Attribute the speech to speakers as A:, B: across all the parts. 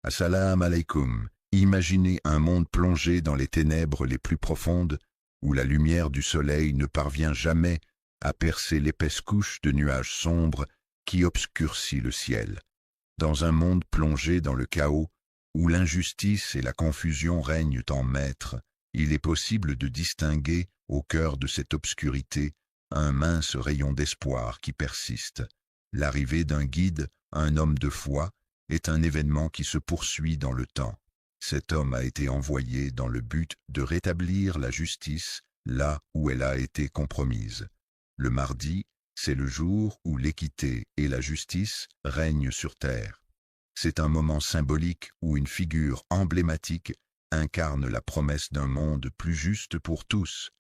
A: Assalamu alaikum. Imaginez un monde plongé dans les ténèbres les plus profondes, où la lumière du soleil ne parvient jamais à percer l'épaisse couche de nuages sombres qui obscurcit le ciel. Dans un monde plongé dans le chaos, où l'injustice et la confusion règnent en maître, il est possible de distinguer, au cœur de cette obscurité, un mince rayon d'espoir qui persiste. L'arrivée d'un guide, un homme de foi, est un événement qui se poursuit dans le temps. Cet homme a été envoyé dans le but de rétablir la justice là où elle a été compromise. Le mardi, c'est le jour où l'équité et la justice règnent sur terre. C'est un moment symbolique où une figure emblématique incarne la promesse d'un monde plus juste pour tous.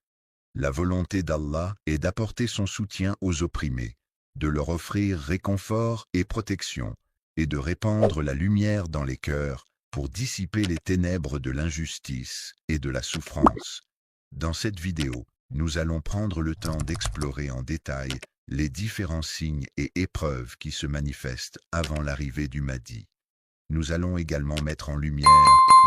A: La volonté d'Allah est d'apporter son soutien aux opprimés, de leur offrir réconfort et protection, et de répandre la lumière dans les cœurs pour dissiper les ténèbres de l'injustice et de la souffrance. Dans cette vidéo, nous allons prendre le temps d'explorer en détail les différents signes et épreuves qui se manifestent avant l'arrivée du Mahdi. Nous allons également mettre en lumière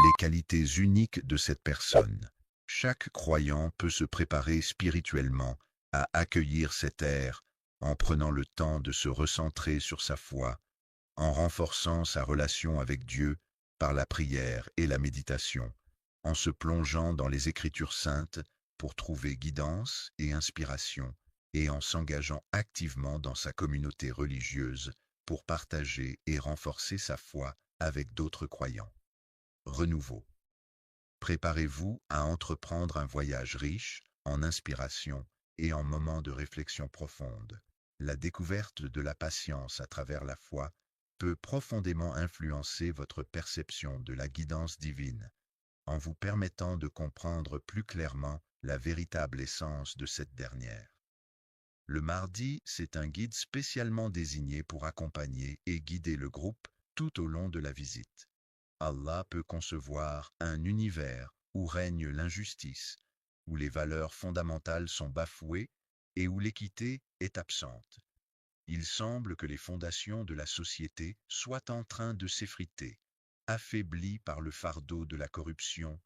A: les qualités uniques de cette personne. Chaque croyant peut se préparer spirituellement à accueillir cette ère en prenant le temps de se recentrer sur sa foi, en renforçant sa relation avec Dieu par la prière et la méditation, en se plongeant dans les Écritures saintes pour trouver guidance et inspiration, et en s'engageant activement dans sa communauté religieuse pour partager et renforcer sa foi avec d'autres croyants. Renouveau. Préparez-vous à entreprendre un voyage riche en inspiration et en moments de réflexion profonde. La découverte de la patience à travers la foi peut profondément influencer votre perception de la guidance divine, en vous permettant de comprendre plus clairement la véritable essence de cette dernière. Le mardi, c'est un guide spécialement désigné pour accompagner et guider le groupe tout au long de la visite. Allah peut concevoir un univers où règne l'injustice, où les valeurs fondamentales sont bafouées et où l'équité est absente. Il semble que les fondations de la société soient en train de s'effriter, affaiblies par le fardeau de la corruption,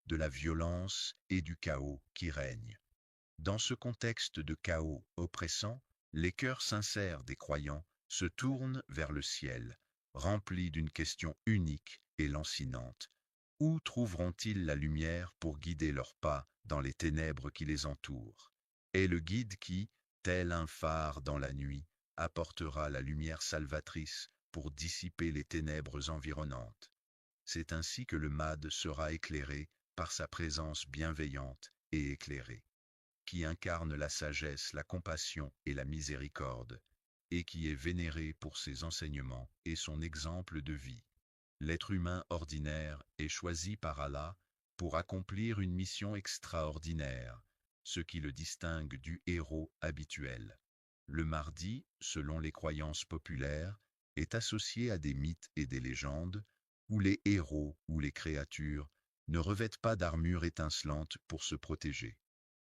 A: de la violence et du chaos qui règne. Dans ce contexte de chaos oppressant, les cœurs sincères des croyants se tournent vers le ciel, remplis d'une question unique et lancinante. Où trouveront-ils la lumière pour guider leurs pas dans les ténèbres qui les entourent? Et le guide qui, tel un phare dans la nuit, apportera la lumière salvatrice pour dissiper les ténèbres environnantes. C'est ainsi que le Mahdi sera éclairé par sa présence bienveillante et éclairée, qui incarne la sagesse, la compassion et la miséricorde, et qui est vénéré pour ses enseignements et son exemple de vie. L'être humain ordinaire est choisi par Allah pour accomplir une mission extraordinaire, ce qui le distingue du héros habituel. Le mardi, selon les croyances populaires, est associé à des mythes et des légendes, où les héros ou les créatures ne revêtent pas d'armure étincelante pour se protéger.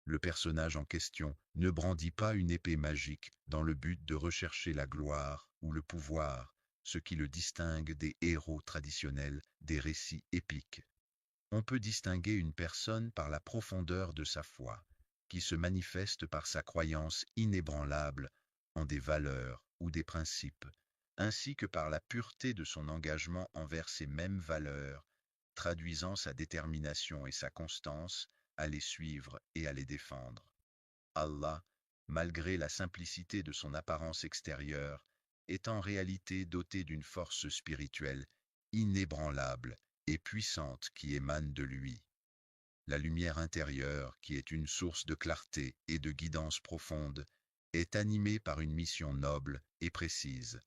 A: Le personnage en question ne brandit pas une épée magique dans le but de rechercher la gloire ou le pouvoir, ce qui le distingue des héros traditionnels des récits épiques. On peut distinguer une personne par la profondeur de sa foi, qui se manifeste par sa croyance inébranlable en des valeurs ou des principes, ainsi que par la pureté de son engagement envers ces mêmes valeurs, traduisant sa détermination et sa constance à les suivre et à les défendre. Allah, malgré la simplicité de son apparence extérieure, est en réalité doté d'une force spirituelle inébranlable et puissante qui émane de lui. La lumière intérieure, qui est une source de clarté et de guidance profonde, est animée par une mission noble et précise,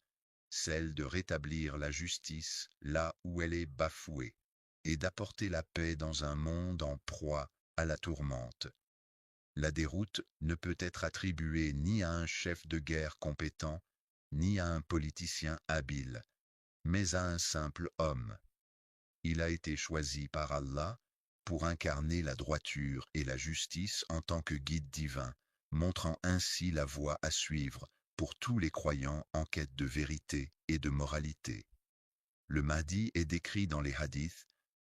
A: celle de rétablir la justice là où elle est bafouée, et d'apporter la paix dans un monde en proie à la tourmente. La déroute ne peut être attribuée ni à un chef de guerre compétent, ni à un politicien habile, mais à un simple homme. Il a été choisi par Allah pour incarner la droiture et la justice en tant que guide divin, montrant ainsi la voie à suivre pour tous les croyants en quête de vérité et de moralité. Le Mahdi est décrit dans les hadiths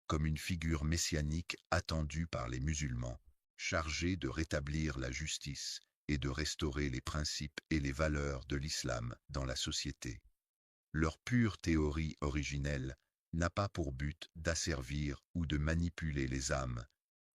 A: comme une figure messianique attendue par les musulmans, chargée de rétablir la justice et de restaurer les principes et les valeurs de l'islam dans la société. Leur pure théorie originelle n'a pas pour but d'asservir ou de manipuler les âmes,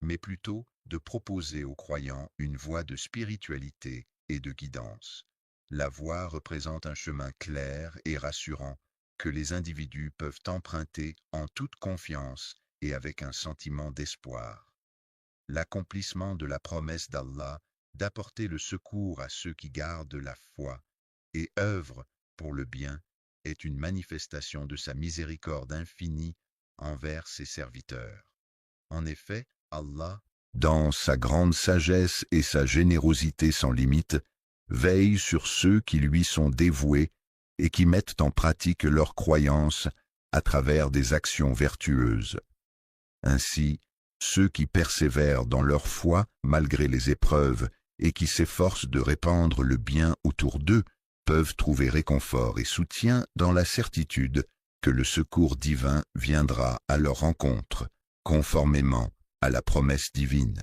A: mais plutôt de proposer aux croyants une voie de spiritualité et de guidance. La voie représente un chemin clair et rassurant que les individus peuvent emprunter en toute confiance et avec un sentiment d'espoir. L'accomplissement de la promesse d'Allah d'apporter le secours à ceux qui gardent la foi et œuvrent pour le bien est une manifestation de sa miséricorde infinie envers ses serviteurs. En effet, Allah, dans sa grande sagesse et sa générosité sans limite, veille sur ceux qui lui sont dévoués et qui mettent en pratique leurs croyances à travers des actions vertueuses. Ainsi, ceux qui persévèrent dans leur foi malgré les épreuves et qui s'efforcent de répandre le bien autour d'eux peuvent trouver réconfort et soutien dans la certitude que le secours divin viendra à leur rencontre, conformément à la promesse divine.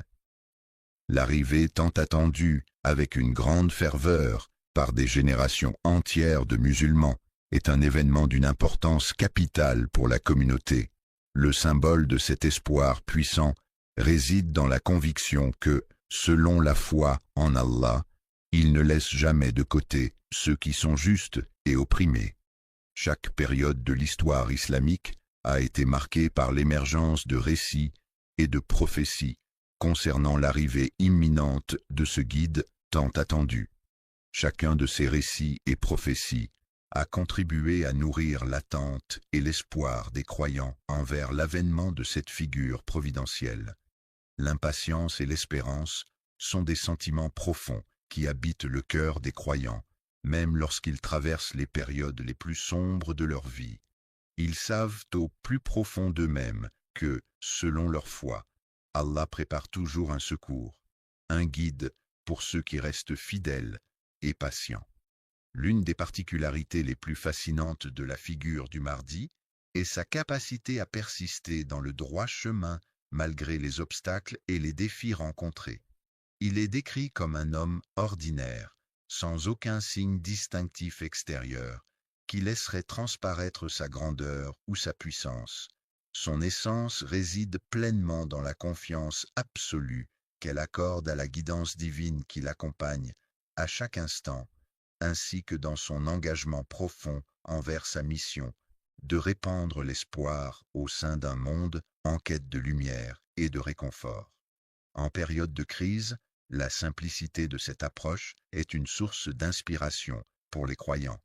A: L'arrivée tant attendue, avec une grande ferveur, par des générations entières de musulmans, est un événement d'une importance capitale pour la communauté. Le symbole de cet espoir puissant réside dans la conviction que, selon la foi en Allah, il ne laisse jamais de côté ceux qui sont justes et opprimés. Chaque période de l'histoire islamique a été marquée par l'émergence de récits et de prophéties concernant l'arrivée imminente de ce guide tant attendu. Chacun de ces récits et prophéties a contribué à nourrir l'attente et l'espoir des croyants envers l'avènement de cette figure providentielle. L'impatience et l'espérance sont des sentiments profonds qui habitent le cœur des croyants, même lorsqu'ils traversent les périodes les plus sombres de leur vie. Ils savent au plus profond d'eux-mêmes que, selon leur foi, Allah prépare toujours un secours, un guide pour ceux qui restent fidèles et patients. L'une des particularités les plus fascinantes de la figure du Mahdi est sa capacité à persister dans le droit chemin malgré les obstacles et les défis rencontrés. Il est décrit comme un homme ordinaire, sans aucun signe distinctif extérieur, qui laisserait transparaître sa grandeur ou sa puissance. Son essence réside pleinement dans la confiance absolue qu'elle accorde à la guidance divine qui l'accompagne à chaque instant, ainsi que dans son engagement profond envers sa mission de répandre l'espoir au sein d'un monde en quête de lumière et de réconfort. En période de crise, la simplicité de cette approche est une source d'inspiration pour les croyants,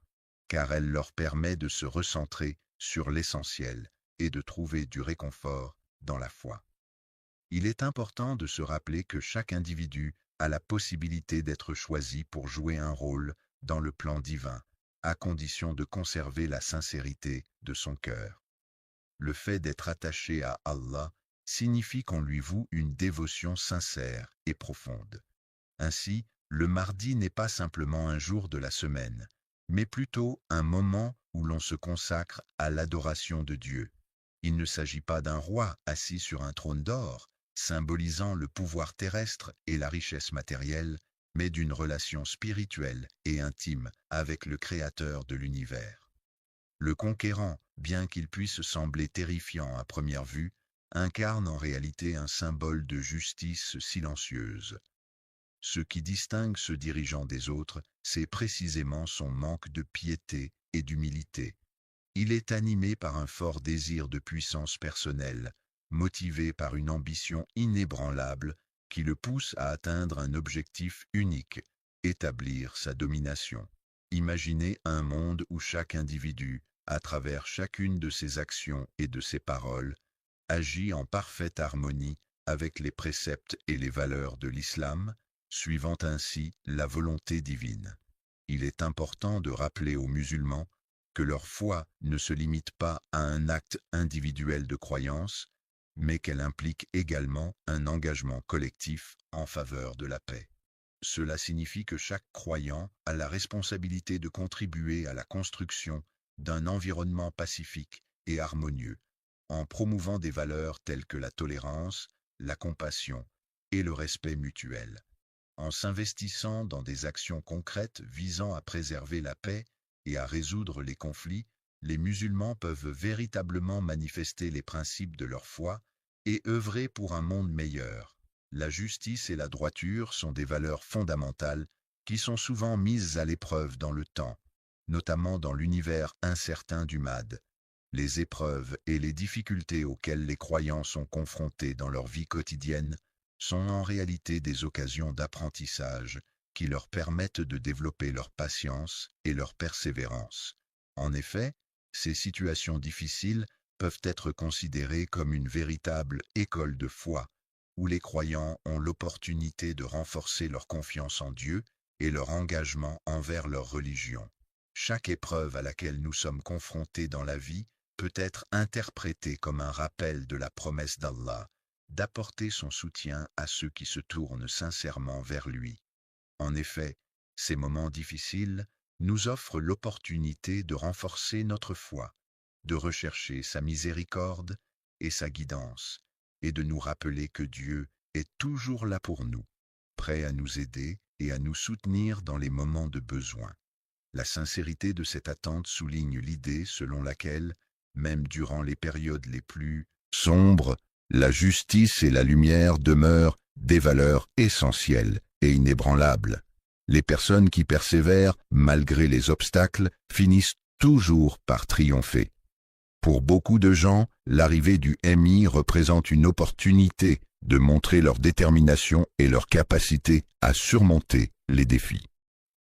A: car elle leur permet de se recentrer sur l'essentiel et de trouver du réconfort dans la foi. Il est important de se rappeler que chaque individu a la possibilité d'être choisi pour jouer un rôle dans le plan divin, à condition de conserver la sincérité de son cœur. Le fait d'être attaché à Allah signifie qu'on lui voue une dévotion sincère et profonde. Ainsi, le mardi n'est pas simplement un jour de la semaine, mais plutôt un moment où l'on se consacre à l'adoration de Dieu. Il ne s'agit pas d'un roi assis sur un trône d'or, symbolisant le pouvoir terrestre et la richesse matérielle, mais d'une relation spirituelle et intime avec le Créateur de l'univers. Le conquérant, bien qu'il puisse sembler terrifiant à première vue, incarne en réalité un symbole de justice silencieuse. Ce qui distingue ce dirigeant des autres, c'est précisément son manque de piété et d'humilité. Il est animé par un fort désir de puissance personnelle, motivé par une ambition inébranlable qui le pousse à atteindre un objectif unique, établir sa domination. Imaginez un monde où chaque individu, à travers chacune de ses actions et de ses paroles, agit en parfaite harmonie avec les préceptes et les valeurs de l'islam, suivant ainsi la volonté divine. Il est important de rappeler aux musulmans que leur foi ne se limite pas à un acte individuel de croyance, mais qu'elle implique également un engagement collectif en faveur de la paix. Cela signifie que chaque croyant a la responsabilité de contribuer à la construction d'un environnement pacifique et harmonieux, en promouvant des valeurs telles que la tolérance, la compassion et le respect mutuel. En s'investissant dans des actions concrètes visant à préserver la paix et à résoudre les conflits, les musulmans peuvent véritablement manifester les principes de leur foi et œuvrer pour un monde meilleur. La justice et la droiture sont des valeurs fondamentales qui sont souvent mises à l'épreuve dans le temps, notamment dans l'univers incertain du MAD. Les épreuves et les difficultés auxquelles les croyants sont confrontés dans leur vie quotidienne sont en réalité des occasions d'apprentissage qui leur permettent de développer leur patience et leur persévérance. En effet, ces situations difficiles peuvent être considérées comme une véritable école de foi, où les croyants ont l'opportunité de renforcer leur confiance en Dieu et leur engagement envers leur religion. Chaque épreuve à laquelle nous sommes confrontés dans la vie peut être interprétée comme un rappel de la promesse d'Allah, d'apporter son soutien à ceux qui se tournent sincèrement vers lui. En effet, ces moments difficiles nous offrent l'opportunité de renforcer notre foi, de rechercher sa miséricorde et sa guidance, et de nous rappeler que Dieu est toujours là pour nous, prêt à nous aider et à nous soutenir dans les moments de besoin. La sincérité de cette attente souligne l'idée selon laquelle, même durant les périodes les plus sombres, la justice et la lumière demeurent des valeurs essentielles et inébranlables. Les personnes qui persévèrent, malgré les obstacles, finissent toujours par triompher. Pour beaucoup de gens, l'arrivée du MI représente une opportunité de montrer leur détermination et leur capacité à surmonter les défis.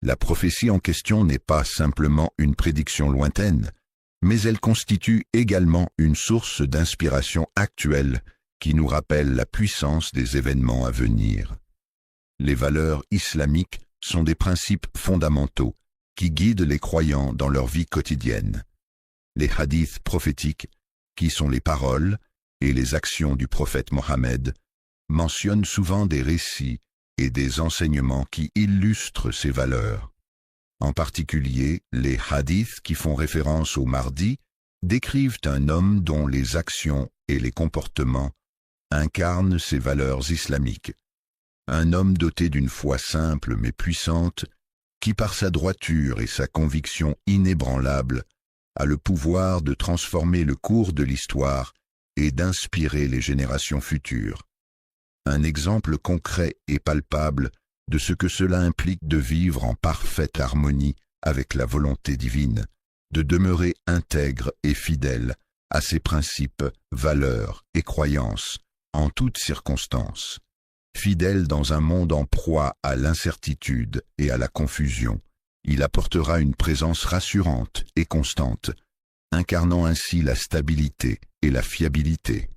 A: La prophétie en question n'est pas simplement une prédiction lointaine, mais elle constitue également une source d'inspiration actuelle qui nous rappelle la puissance des événements à venir. Les valeurs islamiques sont des principes fondamentaux qui guident les croyants dans leur vie quotidienne. Les hadiths prophétiques, qui sont les paroles et les actions du prophète Mohammed, mentionnent souvent des récits et des enseignements qui illustrent ces valeurs. En particulier, les hadiths qui font référence au Mahdi décrivent un homme dont les actions et les comportements incarnent ces valeurs islamiques. Un homme doté d'une foi simple mais puissante, qui par sa droiture et sa conviction inébranlable a le pouvoir de transformer le cours de l'histoire et d'inspirer les générations futures. Un exemple concret et palpable de ce que cela implique de vivre en parfaite harmonie avec la volonté divine, de demeurer intègre et fidèle à ses principes, valeurs et croyances en toutes circonstances. Fidèle dans un monde en proie à l'incertitude et à la confusion, il apportera une présence rassurante et constante, incarnant ainsi la stabilité et la fiabilité.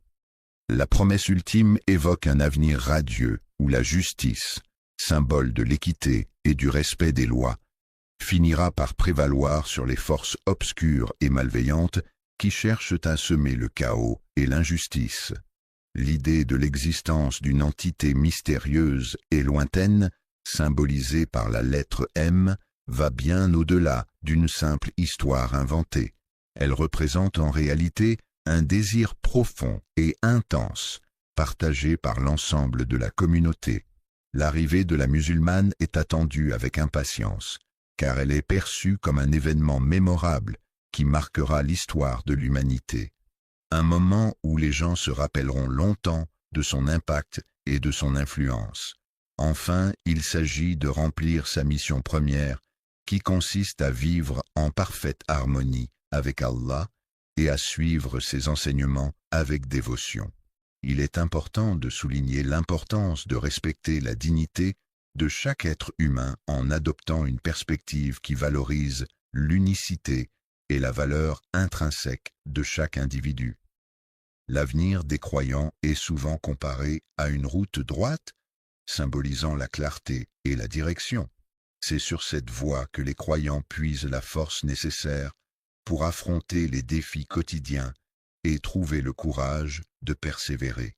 A: La promesse ultime évoque un avenir radieux où la justice, symbole de l'équité et du respect des lois, finira par prévaloir sur les forces obscures et malveillantes qui cherchent à semer le chaos et l'injustice. L'idée de l'existence d'une entité mystérieuse et lointaine, symbolisée par la lettre M, va bien au-delà d'une simple histoire inventée. Elle représente en réalité un désir profond et intense, partagé par l'ensemble de la communauté. L'arrivée de la musulmane est attendue avec impatience, car elle est perçue comme un événement mémorable qui marquera l'histoire de l'humanité. Un moment où les gens se rappelleront longtemps de son impact et de son influence. Enfin, il s'agit de remplir sa mission première, qui consiste à vivre en parfaite harmonie avec Allah et à suivre ses enseignements avec dévotion. Il est important de souligner l'importance de respecter la dignité de chaque être humain en adoptant une perspective qui valorise l'unicité et la valeur intrinsèque de chaque individu. L'avenir des croyants est souvent comparé à une route droite, symbolisant la clarté et la direction. C'est sur cette voie que les croyants puisent la force nécessaire pour affronter les défis quotidiens et trouver le courage de persévérer.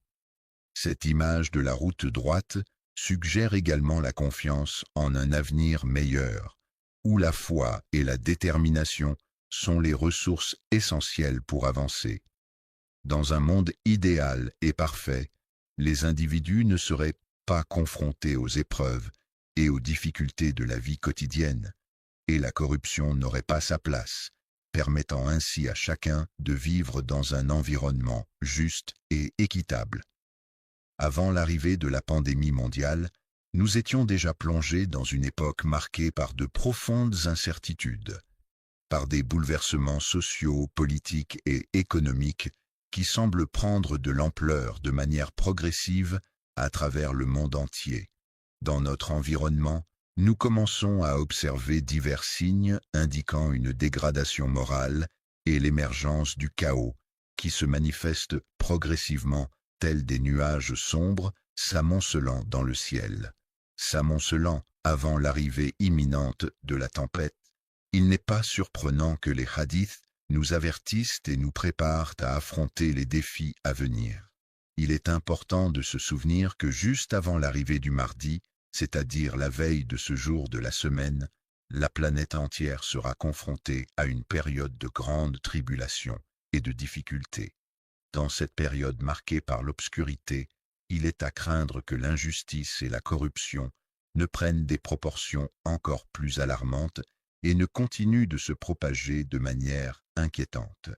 A: Cette image de la route droite suggère également la confiance en un avenir meilleur, où la foi et la détermination sont les ressources essentielles pour avancer. Dans un monde idéal et parfait, les individus ne seraient pas confrontés aux épreuves et aux difficultés de la vie quotidienne, et la corruption n'aurait pas sa place, permettant ainsi à chacun de vivre dans un environnement juste et équitable. Avant l'arrivée de la pandémie mondiale, nous étions déjà plongés dans une époque marquée par de profondes incertitudes, par des bouleversements sociaux, politiques et économiques qui semblent prendre de l'ampleur de manière progressive à travers le monde entier. Dans notre environnement, nous commençons à observer divers signes indiquant une dégradation morale et l'émergence du chaos, qui se manifestent progressivement tels des nuages sombres s'amoncelant dans le ciel. S'amoncelant avant l'arrivée imminente de la tempête, il n'est pas surprenant que les hadiths nous avertissent et nous préparent à affronter les défis à venir. Il est important de se souvenir que juste avant l'arrivée du mardi, c'est-à-dire la veille de ce jour de la semaine, la planète entière sera confrontée à une période de grande tribulation et de difficultés. Dans cette période marquée par l'obscurité, il est à craindre que l'injustice et la corruption ne prennent des proportions encore plus alarmantes et ne continuent de se propager de manière inquiétante.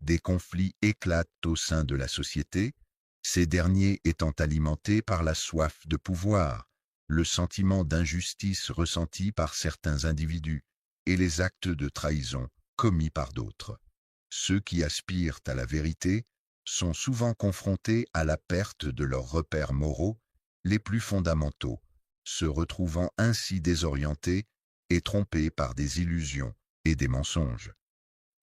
A: Des conflits éclatent au sein de la société, ces derniers étant alimentés par la soif de pouvoir, le sentiment d'injustice ressenti par certains individus et les actes de trahison commis par d'autres. Ceux qui aspirent à la vérité sont souvent confrontés à la perte de leurs repères moraux les plus fondamentaux, se retrouvant ainsi désorientés et trompés par des illusions et des mensonges.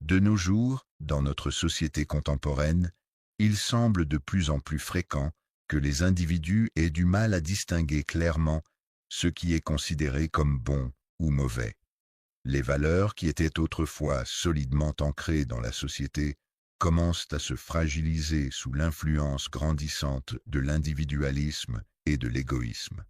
A: De nos jours, dans notre société contemporaine, il semble de plus en plus fréquent que les individus aient du mal à distinguer clairement ce qui est considéré comme bon ou mauvais. Les valeurs qui étaient autrefois solidement ancrées dans la société commencent à se fragiliser sous l'influence grandissante de l'individualisme et de l'égoïsme.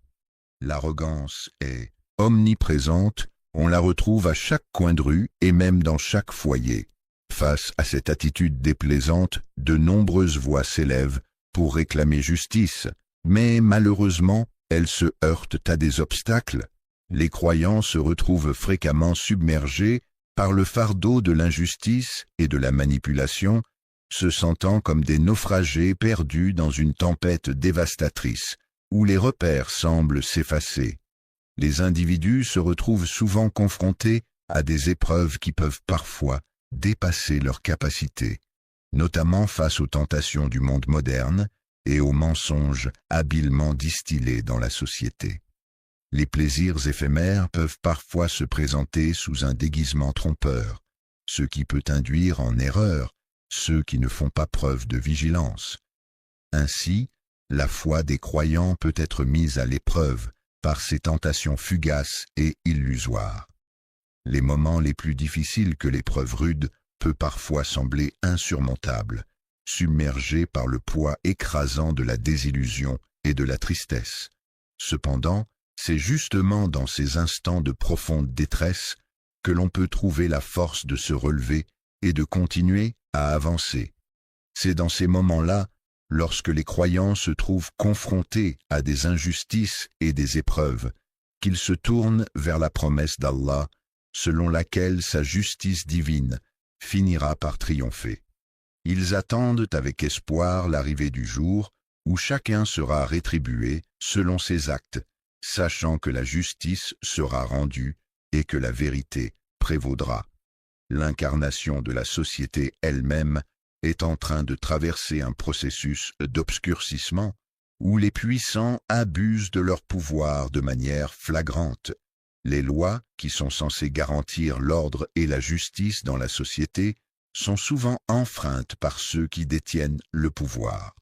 A: L'arrogance est omniprésente, on la retrouve à chaque coin de rue et même dans chaque foyer. Face à cette attitude déplaisante, de nombreuses voix s'élèvent pour réclamer justice, mais malheureusement, elles se heurtent à des obstacles. Les croyants se retrouvent fréquemment submergés par le fardeau de l'injustice et de la manipulation, se sentant comme des naufragés perdus dans une tempête dévastatrice, où les repères semblent s'effacer. Les individus se retrouvent souvent confrontés à des épreuves qui peuvent parfois dépasser leurs capacités, notamment face aux tentations du monde moderne et aux mensonges habilement distillés dans la société. Les plaisirs éphémères peuvent parfois se présenter sous un déguisement trompeur, ce qui peut induire en erreur ceux qui ne font pas preuve de vigilance. Ainsi, la foi des croyants peut être mise à l'épreuve par ces tentations fugaces et illusoires. Les moments les plus difficiles que l'épreuve rude peut parfois sembler insurmontable, submergés par le poids écrasant de la désillusion et de la tristesse. Cependant, c'est justement dans ces instants de profonde détresse que l'on peut trouver la force de se relever et de continuer à avancer. C'est dans ces moments-là, lorsque les croyants se trouvent confrontés à des injustices et des épreuves, qu'ils se tournent vers la promesse d'Allah, selon laquelle sa justice divine finira par triompher. Ils attendent avec espoir l'arrivée du jour où chacun sera rétribué selon ses actes, sachant que la justice sera rendue et que la vérité prévaudra. L'incarnation de la société elle-même est en train de traverser un processus d'obscurcissement où les puissants abusent de leur pouvoir de manière flagrante. Les lois, qui sont censées garantir l'ordre et la justice dans la société, sont souvent enfreintes par ceux qui détiennent le pouvoir.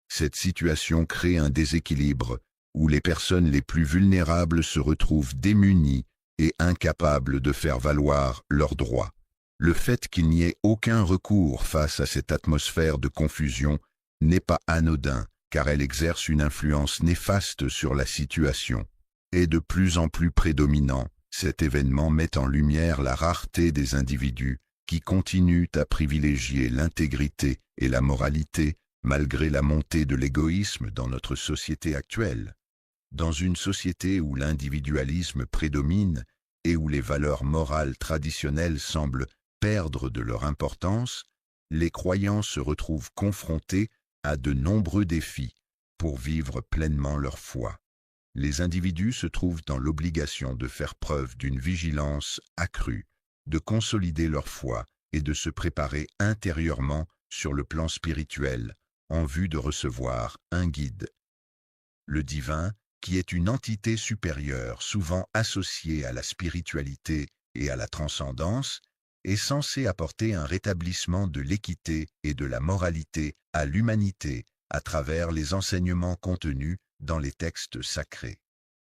A: Cette situation crée un déséquilibre où les personnes les plus vulnérables se retrouvent démunies et incapables de faire valoir leurs droits. Le fait qu'il n'y ait aucun recours face à cette atmosphère de confusion n'est pas anodin, car elle exerce une influence néfaste sur la situation. Et de plus en plus prédominant, cet événement met en lumière la rareté des individus qui continuent à privilégier l'intégrité et la moralité malgré la montée de l'égoïsme dans notre société actuelle. Dans une société où l'individualisme prédomine et où les valeurs morales traditionnelles semblent perdre de leur importance, les croyants se retrouvent confrontés à de nombreux défis pour vivre pleinement leur foi. Les individus se trouvent dans l'obligation de faire preuve d'une vigilance accrue, de consolider leur foi et de se préparer intérieurement sur le plan spirituel en vue de recevoir un guide. Le divin, qui est une entité supérieure souvent associée à la spiritualité et à la transcendance, est censé apporter un rétablissement de l'équité et de la moralité à l'humanité à travers les enseignements contenus dans les textes sacrés.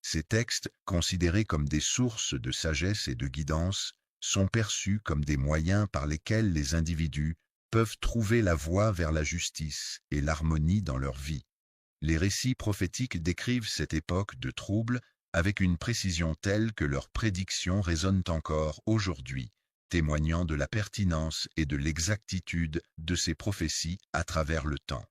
A: Ces textes, considérés comme des sources de sagesse et de guidance, sont perçus comme des moyens par lesquels les individus peuvent trouver la voie vers la justice et l'harmonie dans leur vie. Les récits prophétiques décrivent cette époque de troubles avec une précision telle que leurs prédictions résonnent encore aujourd'hui, témoignant de la pertinence et de l'exactitude de ces prophéties à travers le temps.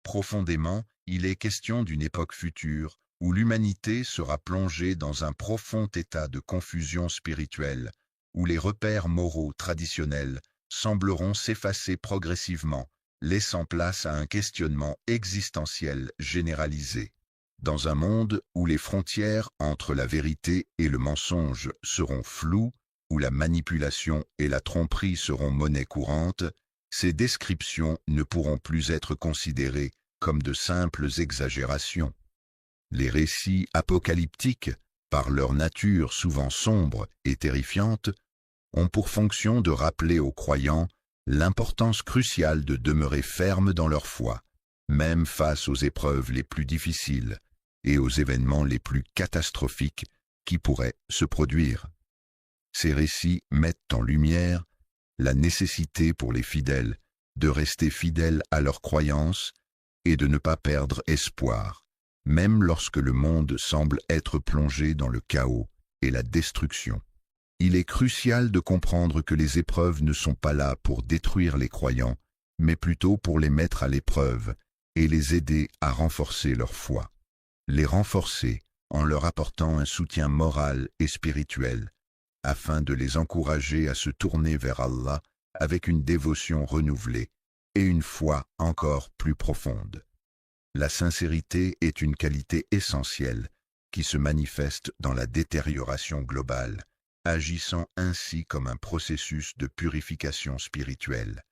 A: Profondément, il est question d'une époque future où l'humanité sera plongée dans un profond état de confusion spirituelle, où les repères moraux traditionnels sembleront s'effacer progressivement, laissant place à un questionnement existentiel généralisé. Dans un monde où les frontières entre la vérité et le mensonge seront floues, où la manipulation et la tromperie seront monnaie courante, ces descriptions ne pourront plus être considérées comme de simples exagérations. Les récits apocalyptiques, par leur nature souvent sombre et terrifiante, ont pour fonction de rappeler aux croyants l'importance cruciale de demeurer fermes dans leur foi, même face aux épreuves les plus difficiles et aux événements les plus catastrophiques qui pourraient se produire. Ces récits mettent en lumière la nécessité pour les fidèles de rester fidèles à leurs croyances et de ne pas perdre espoir, même lorsque le monde semble être plongé dans le chaos et la destruction. Il est crucial de comprendre que les épreuves ne sont pas là pour détruire les croyants, mais plutôt pour les mettre à l'épreuve et les aider à renforcer leur foi. Les renforcer en leur apportant un soutien moral et spirituel, afin de les encourager à se tourner vers Allah avec une dévotion renouvelée et une foi encore plus profonde. La sincérité est une qualité essentielle qui se manifeste dans la détérioration globale, agissant ainsi comme un processus de purification spirituelle.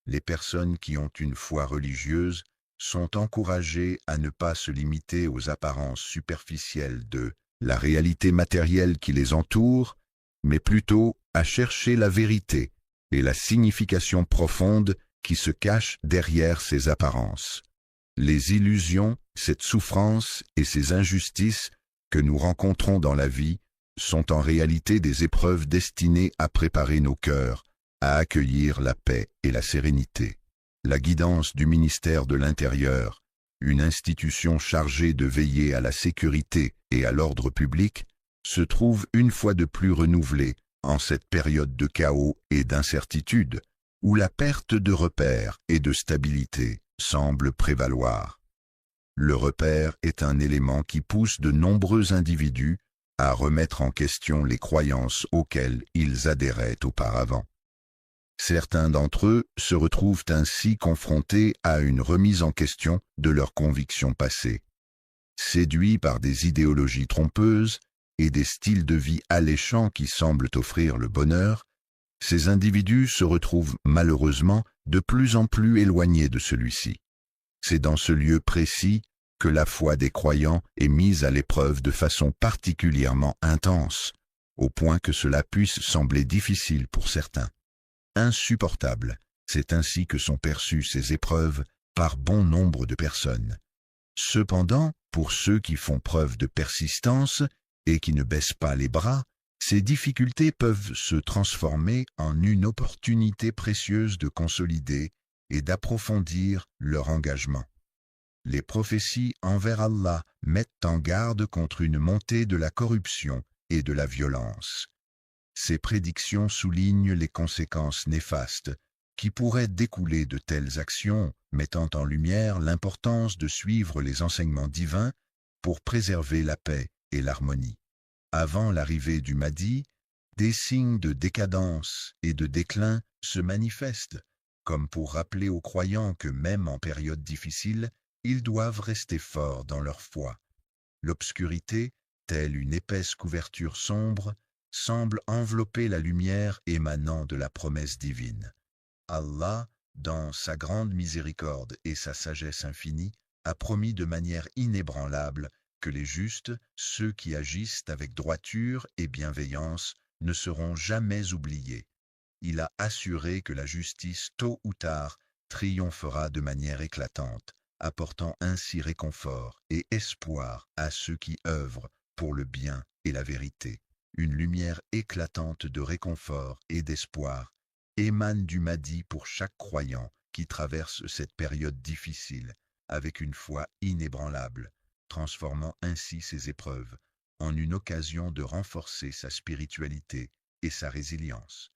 A: Les personnes qui ont une foi religieuse sont encouragées à ne pas se limiter aux apparences superficielles de la réalité matérielle qui les entoure, mais plutôt à chercher la vérité et la signification profonde qui se cache derrière ces apparences. Les illusions, cette souffrance et ces injustices que nous rencontrons dans la vie sont en réalité des épreuves destinées à préparer nos cœurs à accueillir la paix et la sérénité. La guidance du ministère de l'Intérieur, une institution chargée de veiller à la sécurité et à l'ordre public, se trouve une fois de plus renouvelée en cette période de chaos et d'incertitude, où la perte de repères et de stabilité semble prévaloir. Le repère est un élément qui pousse de nombreux individus à remettre en question les croyances auxquelles ils adhéraient auparavant. Certains d'entre eux se retrouvent ainsi confrontés à une remise en question de leurs convictions passées. Séduits par des idéologies trompeuses et des styles de vie alléchants qui semblent offrir le bonheur, ces individus se retrouvent malheureusement de plus en plus éloignés de celui-ci. C'est dans ce lieu précis que la foi des croyants est mise à l'épreuve de façon particulièrement intense, au point que cela puisse sembler difficile pour certains. Insupportable, c'est ainsi que sont perçues ces épreuves par bon nombre de personnes. Cependant, pour ceux qui font preuve de persistance et qui ne baissent pas les bras, ces difficultés peuvent se transformer en une opportunité précieuse de consolider et d'approfondir leur engagement. Les prophéties envers Allah mettent en garde contre une montée de la corruption et de la violence. Ces prédictions soulignent les conséquences néfastes qui pourraient découler de telles actions, mettant en lumière l'importance de suivre les enseignements divins pour préserver la paix et l'harmonie. Avant l'arrivée du Mahdi, des signes de décadence et de déclin se manifestent, comme pour rappeler aux croyants que même en période difficile, ils doivent rester forts dans leur foi. L'obscurité, telle une épaisse couverture sombre, semble envelopper la lumière émanant de la promesse divine. Allah, dans sa grande miséricorde et sa sagesse infinie, a promis de manière inébranlable que les justes, ceux qui agissent avec droiture et bienveillance, ne seront jamais oubliés. Il a assuré que la justice, tôt ou tard, triomphera de manière éclatante, apportant ainsi réconfort et espoir à ceux qui œuvrent pour le bien et la vérité. Une lumière éclatante de réconfort et d'espoir émane du Mahdi pour chaque croyant qui traverse cette période difficile avec une foi inébranlable, transformant ainsi ses épreuves en une occasion de renforcer sa spiritualité et sa résilience.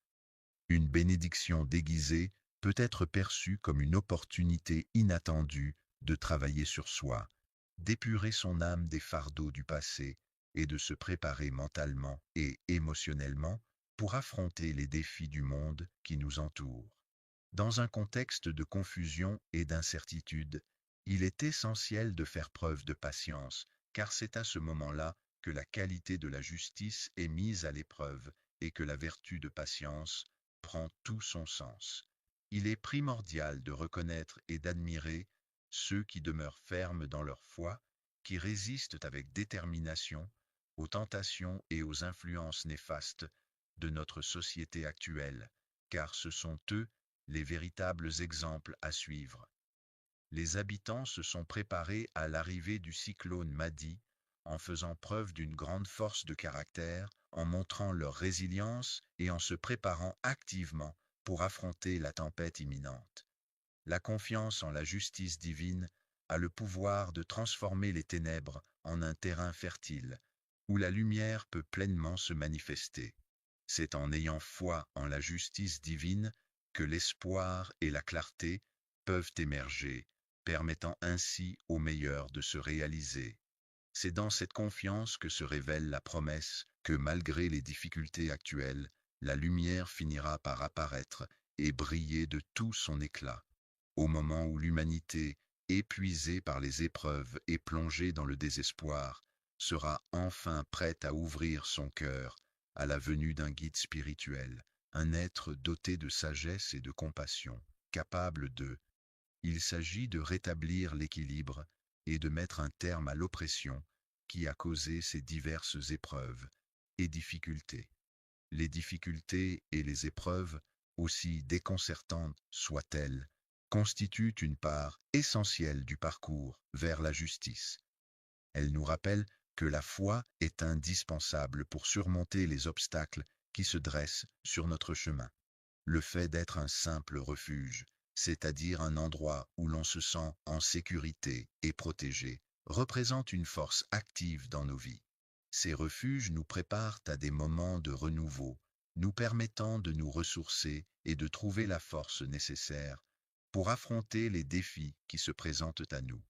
A: Une bénédiction déguisée peut être perçue comme une opportunité inattendue de travailler sur soi, d'épurer son âme des fardeaux du passé et de se préparer mentalement et émotionnellement pour affronter les défis du monde qui nous entoure. Dans un contexte de confusion et d'incertitude, il est essentiel de faire preuve de patience, car c'est à ce moment-là que la qualité de la justice est mise à l'épreuve et que la vertu de patience prend tout son sens. Il est primordial de reconnaître et d'admirer ceux qui demeurent fermes dans leur foi, qui résistent avec détermination aux tentations et aux influences néfastes de notre société actuelle, car ce sont eux les véritables exemples à suivre. Les habitants se sont préparés à l'arrivée du cyclone Mahdi en faisant preuve d'une grande force de caractère, en montrant leur résilience et en se préparant activement pour affronter la tempête imminente. La confiance en la justice divine a le pouvoir de transformer les ténèbres en un terrain fertile, où la lumière peut pleinement se manifester. C'est en ayant foi en la justice divine que l'espoir et la clarté peuvent émerger, permettant ainsi au meilleur de se réaliser. C'est dans cette confiance que se révèle la promesse que malgré les difficultés actuelles, la lumière finira par apparaître et briller de tout son éclat. Au moment où l'humanité, épuisée par les épreuves et plongée dans le désespoir, sera enfin prête à ouvrir son cœur à la venue d'un guide spirituel, un être doté de sagesse et de compassion, capable de. Il s'agit de rétablir l'équilibre et de mettre un terme à l'oppression qui a causé ces diverses épreuves et difficultés. Les difficultés et les épreuves, aussi déconcertantes soient-elles, constituent une part essentielle du parcours vers la justice. Elles nous rappellent que la foi est indispensable pour surmonter les obstacles qui se dressent sur notre chemin. Le fait d'être un simple refuge, c'est-à-dire un endroit où l'on se sent en sécurité et protégé, représente une force active dans nos vies. Ces refuges nous préparent à des moments de renouveau, nous permettant de nous ressourcer et de trouver la force nécessaire pour affronter les défis qui se présentent à nous.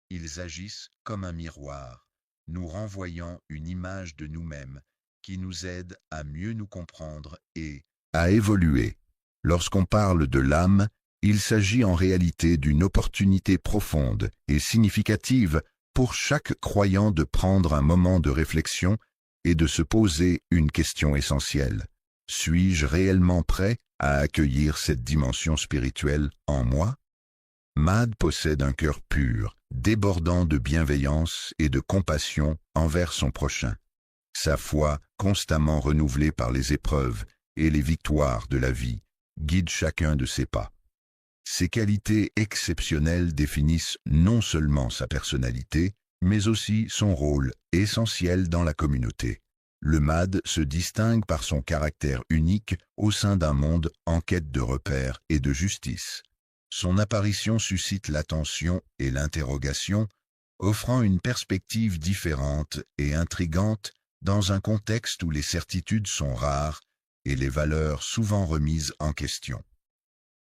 A: Ils agissent comme un miroir, nous renvoyant une image de nous-mêmes qui nous aide à mieux nous comprendre et à évoluer. Lorsqu'on parle de l'âme, il s'agit en réalité d'une opportunité profonde et significative pour chaque croyant de prendre un moment de réflexion et de se poser une question essentielle. Suis-je réellement prêt à accueillir cette dimension spirituelle en moi? Mad possède un cœur pur, débordant de bienveillance et de compassion envers son prochain. Sa foi, constamment renouvelée par les épreuves et les victoires de la vie, guide chacun de ses pas. Ces qualités exceptionnelles définissent non seulement sa personnalité, mais aussi son rôle essentiel dans la communauté. Le Mahd se distingue par son caractère unique au sein d'un monde en quête de repères et de justice. Son apparition suscite l'attention et l'interrogation, offrant une perspective différente et intrigante dans un contexte où les certitudes sont rares et les valeurs souvent remises en question.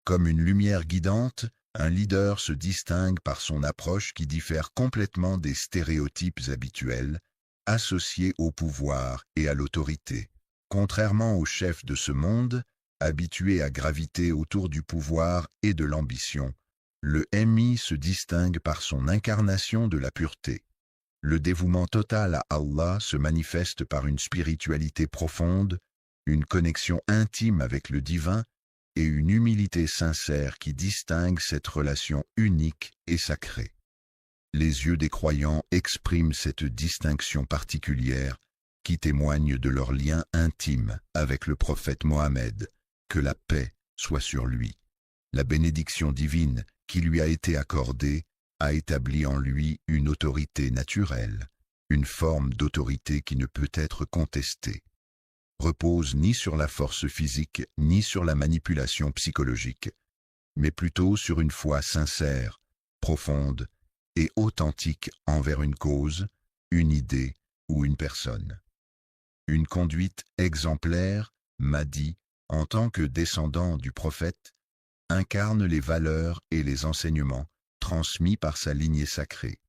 A: Comme une lumière guidante, un leader se distingue par son approche qui diffère complètement des stéréotypes habituels, associés au pouvoir et à l'autorité. Contrairement aux chefs de ce monde, habitués à graviter autour du pouvoir et de l'ambition, le MI se distingue par son incarnation de la pureté. Le dévouement total à Allah se manifeste par une spiritualité profonde, une connexion intime avec le divin et une humilité sincère qui distingue cette relation unique et sacrée. Les yeux des croyants expriment cette distinction particulière qui témoigne de leur lien intime avec le prophète Mohammed, que la paix soit sur lui. La bénédiction divine qui lui a été accordée a établi en lui une autorité naturelle, une forme d'autorité qui ne peut être contestée. Repose ni sur la force physique ni sur la manipulation psychologique, mais plutôt sur une foi sincère, profonde et authentique envers une cause, une idée ou une personne. Une conduite exemplaire, Mahdi, en tant que descendant du prophète, incarne les valeurs et les enseignements transmis par sa lignée sacrée.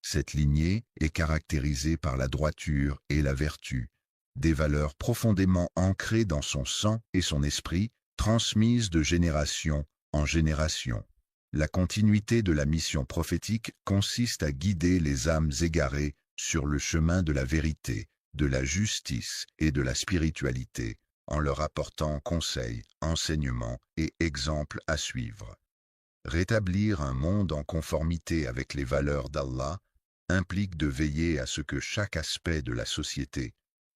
A: Cette lignée est caractérisée par la droiture et la vertu, des valeurs profondément ancrées dans son sang et son esprit, transmises de génération en génération. La continuité de la mission prophétique consiste à guider les âmes égarées sur le chemin de la vérité, de la justice et de la spiritualité, en leur apportant conseils, enseignements et exemples à suivre. Rétablir un monde en conformité avec les valeurs d'Allah implique de veiller à ce que chaque aspect de la société,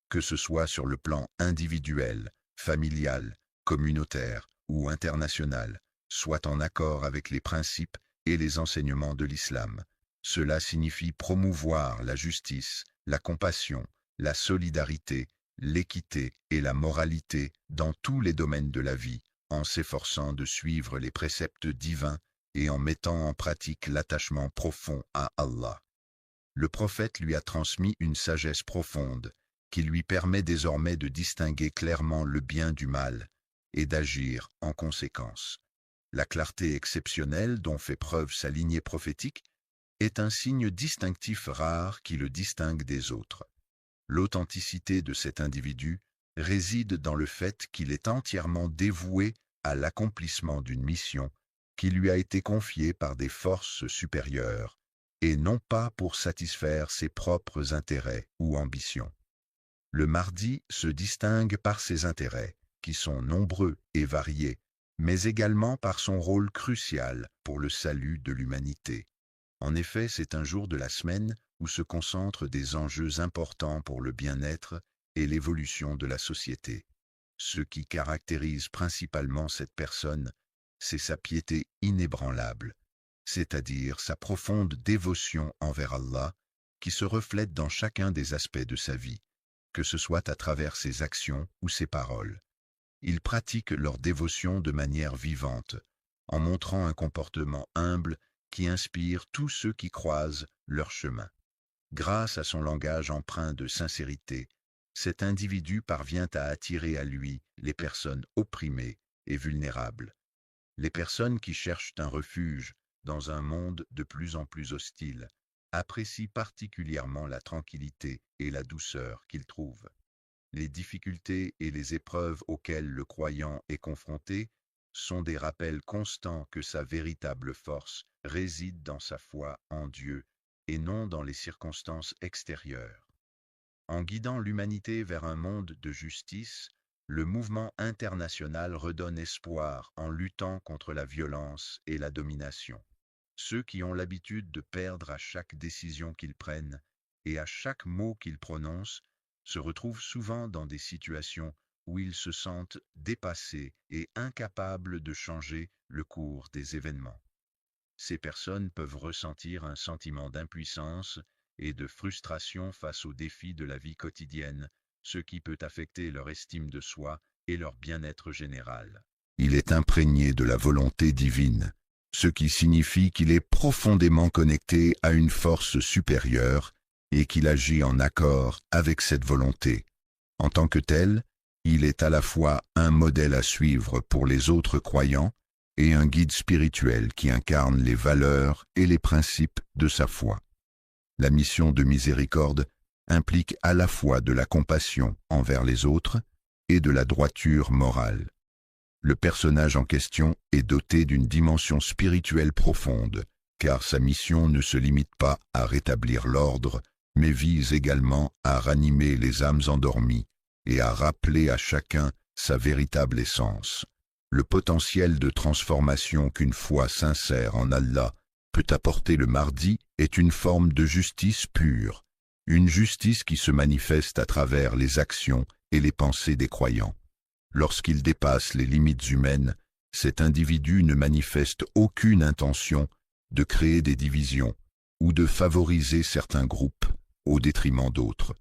A: que ce soit sur le plan individuel, familial, communautaire ou international, soit en accord avec les principes et les enseignements de l'islam. Cela signifie promouvoir la justice, la compassion, la solidarité, l'équité et la moralité dans tous les domaines de la vie, en s'efforçant de suivre les préceptes divins et en mettant en pratique l'attachement profond à Allah. Le prophète lui a transmis une sagesse profonde qui lui permet désormais de distinguer clairement le bien du mal et d'agir en conséquence. La clarté exceptionnelle dont fait preuve sa lignée prophétique est un signe distinctif rare qui le distingue des autres. L'authenticité de cet individu réside dans le fait qu'il est entièrement dévoué à l'accomplissement d'une mission qui lui a été confiée par des forces supérieures, et non pas pour satisfaire ses propres intérêts ou ambitions. Le Mahdi se distingue par ses intérêts, qui sont nombreux et variés, mais également par son rôle crucial pour le salut de l'humanité. En effet, c'est un jour de la semaine où se concentrent des enjeux importants pour le bien-être et l'évolution de la société. Ce qui caractérise principalement cette personne, c'est sa piété inébranlable, c'est-à-dire sa profonde dévotion envers Allah, qui se reflète dans chacun des aspects de sa vie, que ce soit à travers ses actions ou ses paroles. Ils pratiquent leur dévotion de manière vivante, en montrant un comportement humble qui inspire tous ceux qui croisent leur chemin. Grâce à son langage empreint de sincérité, cet individu parvient à attirer à lui les personnes opprimées et vulnérables. Les personnes qui cherchent un refuge dans un monde de plus en plus hostile apprécient particulièrement la tranquillité et la douceur qu'ils trouvent. Les difficultés et les épreuves auxquelles le croyant est confronté sont des rappels constants que sa véritable force réside dans sa foi en Dieu et non dans les circonstances extérieures. En guidant l'humanité vers un monde de justice, le mouvement international redonne espoir en luttant contre la violence et la domination. Ceux qui ont l'habitude de perdre à chaque décision qu'ils prennent et à chaque mot qu'ils prononcent se retrouvent souvent dans des situations où ils se sentent dépassés et incapables de changer le cours des événements. Ces personnes peuvent ressentir un sentiment d'impuissance et de frustration face aux défis de la vie quotidienne, ce qui peut affecter leur estime de soi et leur bien-être général. Il est imprégné de la volonté divine, ce qui signifie qu'il est profondément connecté à une force supérieure et qu'il agit en accord avec cette volonté. En tant que tel, Il est à la fois un modèle à suivre pour les autres croyants et un guide spirituel qui incarne les valeurs et les principes de sa foi. La mission de miséricorde implique à la fois de la compassion envers les autres et de la droiture morale. Le personnage en question est doté d'une dimension spirituelle profonde, car sa mission ne se limite pas à rétablir l'ordre, mais vise également à ranimer les âmes endormies et à rappeler à chacun sa véritable essence. Le potentiel de transformation qu'une foi sincère en Allah peut apporter le Mahdi est une forme de justice pure, une justice qui se manifeste à travers les actions et les pensées des croyants. Lorsqu'il dépasse les limites humaines, cet individu ne manifeste aucune intention de créer des divisions ou de favoriser certains groupes au détriment d'autres.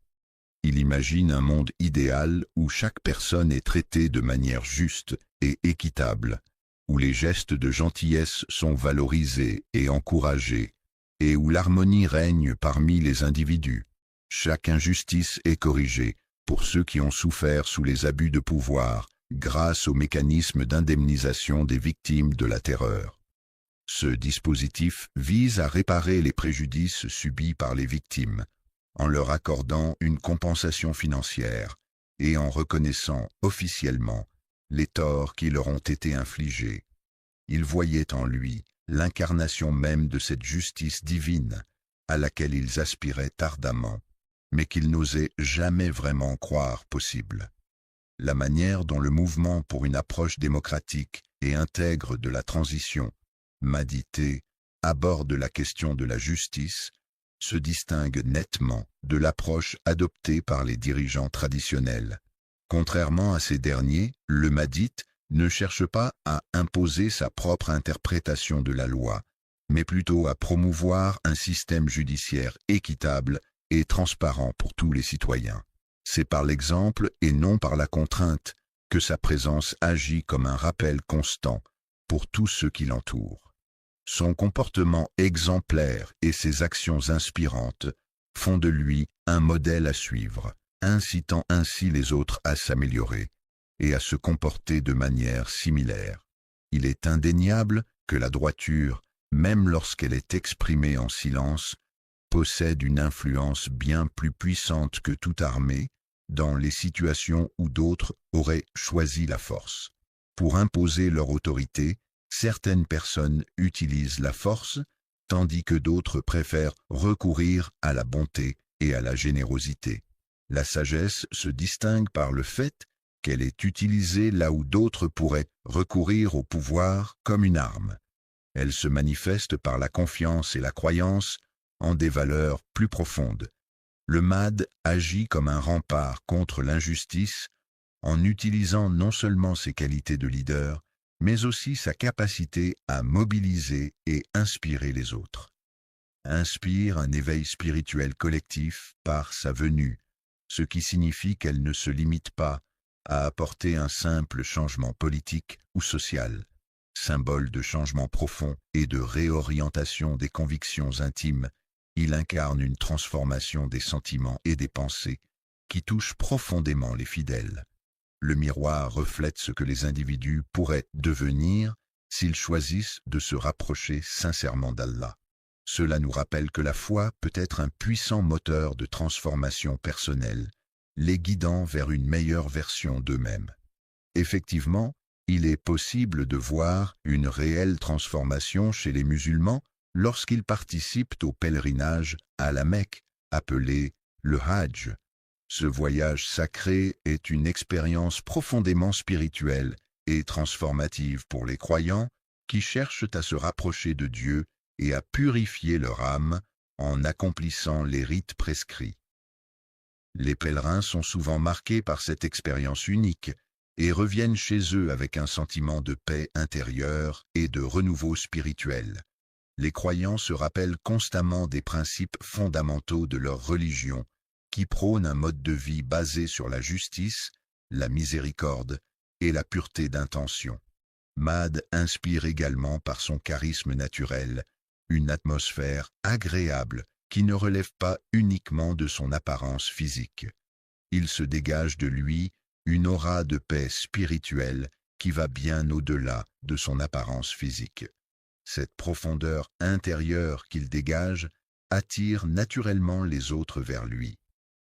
A: Il imagine un monde idéal où chaque personne est traitée de manière juste et équitable, où les gestes de gentillesse sont valorisés et encouragés, et où l'harmonie règne parmi les individus. Chaque injustice est corrigée pour ceux qui ont souffert sous les abus de pouvoir grâce au mécanisme d'indemnisation des victimes de la terreur. Ce dispositif vise à réparer les préjudices subis par les victimes, en leur accordant une compensation financière et en reconnaissant officiellement les torts qui leur ont été infligés. Ils voyaient en lui l'incarnation même de cette justice divine à laquelle ils aspiraient ardemment, mais qu'ils n'osaient jamais vraiment croire possible. La manière dont le mouvement pour une approche démocratique et intègre de la transition, Mahdité, aborde la question de la justice se distingue nettement de l'approche adoptée par les dirigeants traditionnels. Contrairement à ces derniers, le mahdite ne cherche pas à imposer sa propre interprétation de la loi, mais plutôt à promouvoir un système judiciaire équitable et transparent pour tous les citoyens. C'est par l'exemple et non par la contrainte que sa présence agit comme un rappel constant pour tous ceux qui l'entourent. Son comportement exemplaire et ses actions inspirantes font de lui un modèle à suivre, incitant ainsi les autres à s'améliorer et à se comporter de manière similaire. Il est indéniable que la droiture, même lorsqu'elle est exprimée en silence, possède une influence bien plus puissante que toute armée dans les situations où d'autres auraient choisi la force. Pour imposer leur autorité, certaines personnes utilisent la force, tandis que d'autres préfèrent recourir à la bonté et à la générosité. La sagesse se distingue par le fait qu'elle est utilisée là où d'autres pourraient recourir au pouvoir comme une arme. Elle se manifeste par la confiance et la croyance en des valeurs plus profondes. Le Mahd agit comme un rempart contre l'injustice en utilisant non seulement ses qualités de leader, mais aussi sa capacité à mobiliser et inspirer les autres. Inspire un éveil spirituel collectif par sa venue, ce qui signifie qu'elle ne se limite pas à apporter un simple changement politique ou social, symbole de changement profond et de réorientation des convictions intimes. Il incarne une transformation des sentiments et des pensées qui touche profondément les fidèles. Le miroir reflète ce que les individus pourraient devenir s'ils choisissent de se rapprocher sincèrement d'Allah. Cela nous rappelle que la foi peut être un puissant moteur de transformation personnelle, les guidant vers une meilleure version d'eux-mêmes. Effectivement, il est possible de voir une réelle transformation chez les musulmans lorsqu'ils participent au pèlerinage à la Mecque, appelé le Hajj. Ce voyage sacré est une expérience profondément spirituelle et transformative pour les croyants qui cherchent à se rapprocher de Dieu et à purifier leur âme en accomplissant les rites prescrits. Les pèlerins sont souvent marqués par cette expérience unique et reviennent chez eux avec un sentiment de paix intérieure et de renouveau spirituel. Les croyants se rappellent constamment des principes fondamentaux de leur religion qui prônent un mode de vie basé sur la justice, la miséricorde et la pureté d'intention. Mahd inspire également par son charisme naturel une atmosphère agréable qui ne relève pas uniquement de son apparence physique. Il se dégage de lui une aura de paix spirituelle qui va bien au-delà de son apparence physique. Cette profondeur intérieure qu'il dégage attire naturellement les autres vers lui.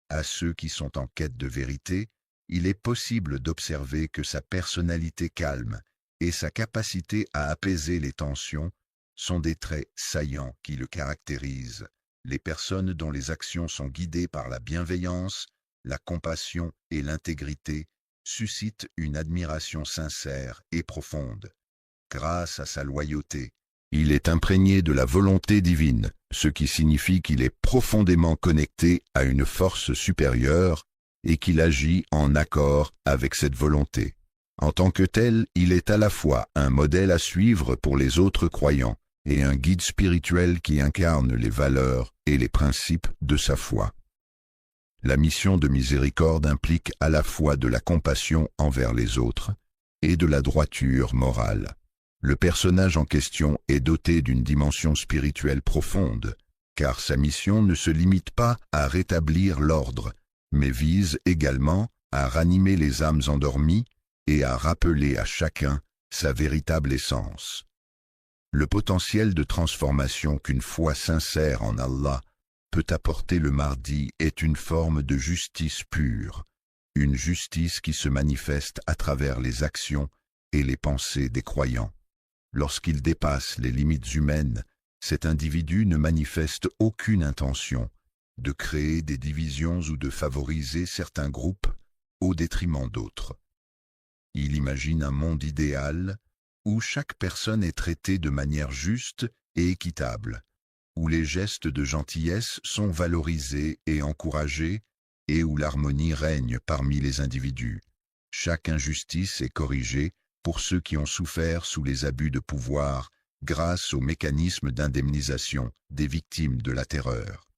A: À ceux qui sont en quête de vérité, il est possible d'observer que sa personnalité calme et sa capacité à apaiser les tensions sont des traits saillants qui le caractérisent. Les personnes dont les actions sont guidées par la bienveillance, la compassion et l'intégrité suscitent une admiration sincère et profonde. Grâce à sa loyauté, il est imprégné de la volonté divine, ce qui signifie qu'il est profondément connecté à une force supérieure et qu'il agit en accord avec cette volonté. En tant que tel, il est à la fois un modèle à suivre pour les autres croyants et un guide spirituel qui incarne les valeurs et les principes de sa foi. La mission de miséricorde implique à la fois de la compassion envers les autres et de la droiture morale. Le personnage en question est doté d'une dimension spirituelle profonde, car sa mission ne se limite pas à rétablir l'ordre, mais vise également à ranimer les âmes endormies et à rappeler à chacun sa véritable essence. Le potentiel de transformation qu'une foi sincère en Allah peut apporter le Mahdi est une forme de justice pure, une justice qui se manifeste à travers les actions et les pensées des croyants. Lorsqu'il dépasse les limites humaines, cet individu ne manifeste aucune intention de créer des divisions ou de favoriser certains groupes au détriment d'autres. Il imagine un monde idéal où chaque personne est traitée de manière juste et équitable, où les gestes de gentillesse sont valorisés et encouragés et où l'harmonie règne parmi les individus. Chaque injustice est corrigée pour ceux qui ont souffert sous les abus de pouvoir grâce au mécanisme d'indemnisation des victimes de la terreur.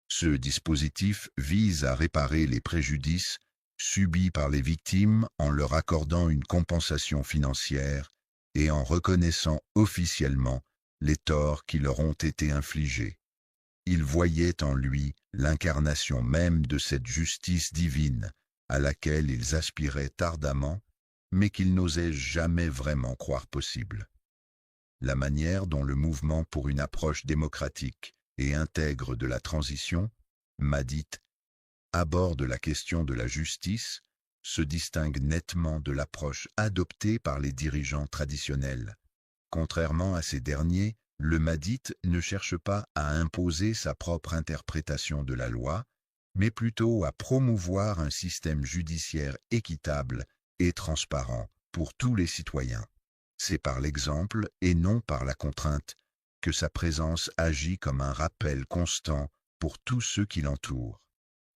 A: Ce dispositif vise à réparer les préjudices subis par les victimes en leur accordant une compensation financière et en reconnaissant officiellement les torts qui leur ont été infligés. Ils voyaient en lui l'incarnation même de cette justice divine à laquelle ils aspiraient ardemment, mais qu'ils n'osaient jamais vraiment croire possible. La manière dont le mouvement pour une approche démocratique et intègre de la transition, mahdite, aborde la question de la justice, se distingue nettement de l'approche adoptée par les dirigeants traditionnels. Contrairement à ces derniers, le mahdite ne cherche pas à imposer sa propre interprétation de la loi, mais plutôt à promouvoir un système judiciaire équitable et transparent pour tous les citoyens. C'est par l'exemple et non par la contrainte que sa présence agit comme un rappel constant pour tous ceux qui l'entourent.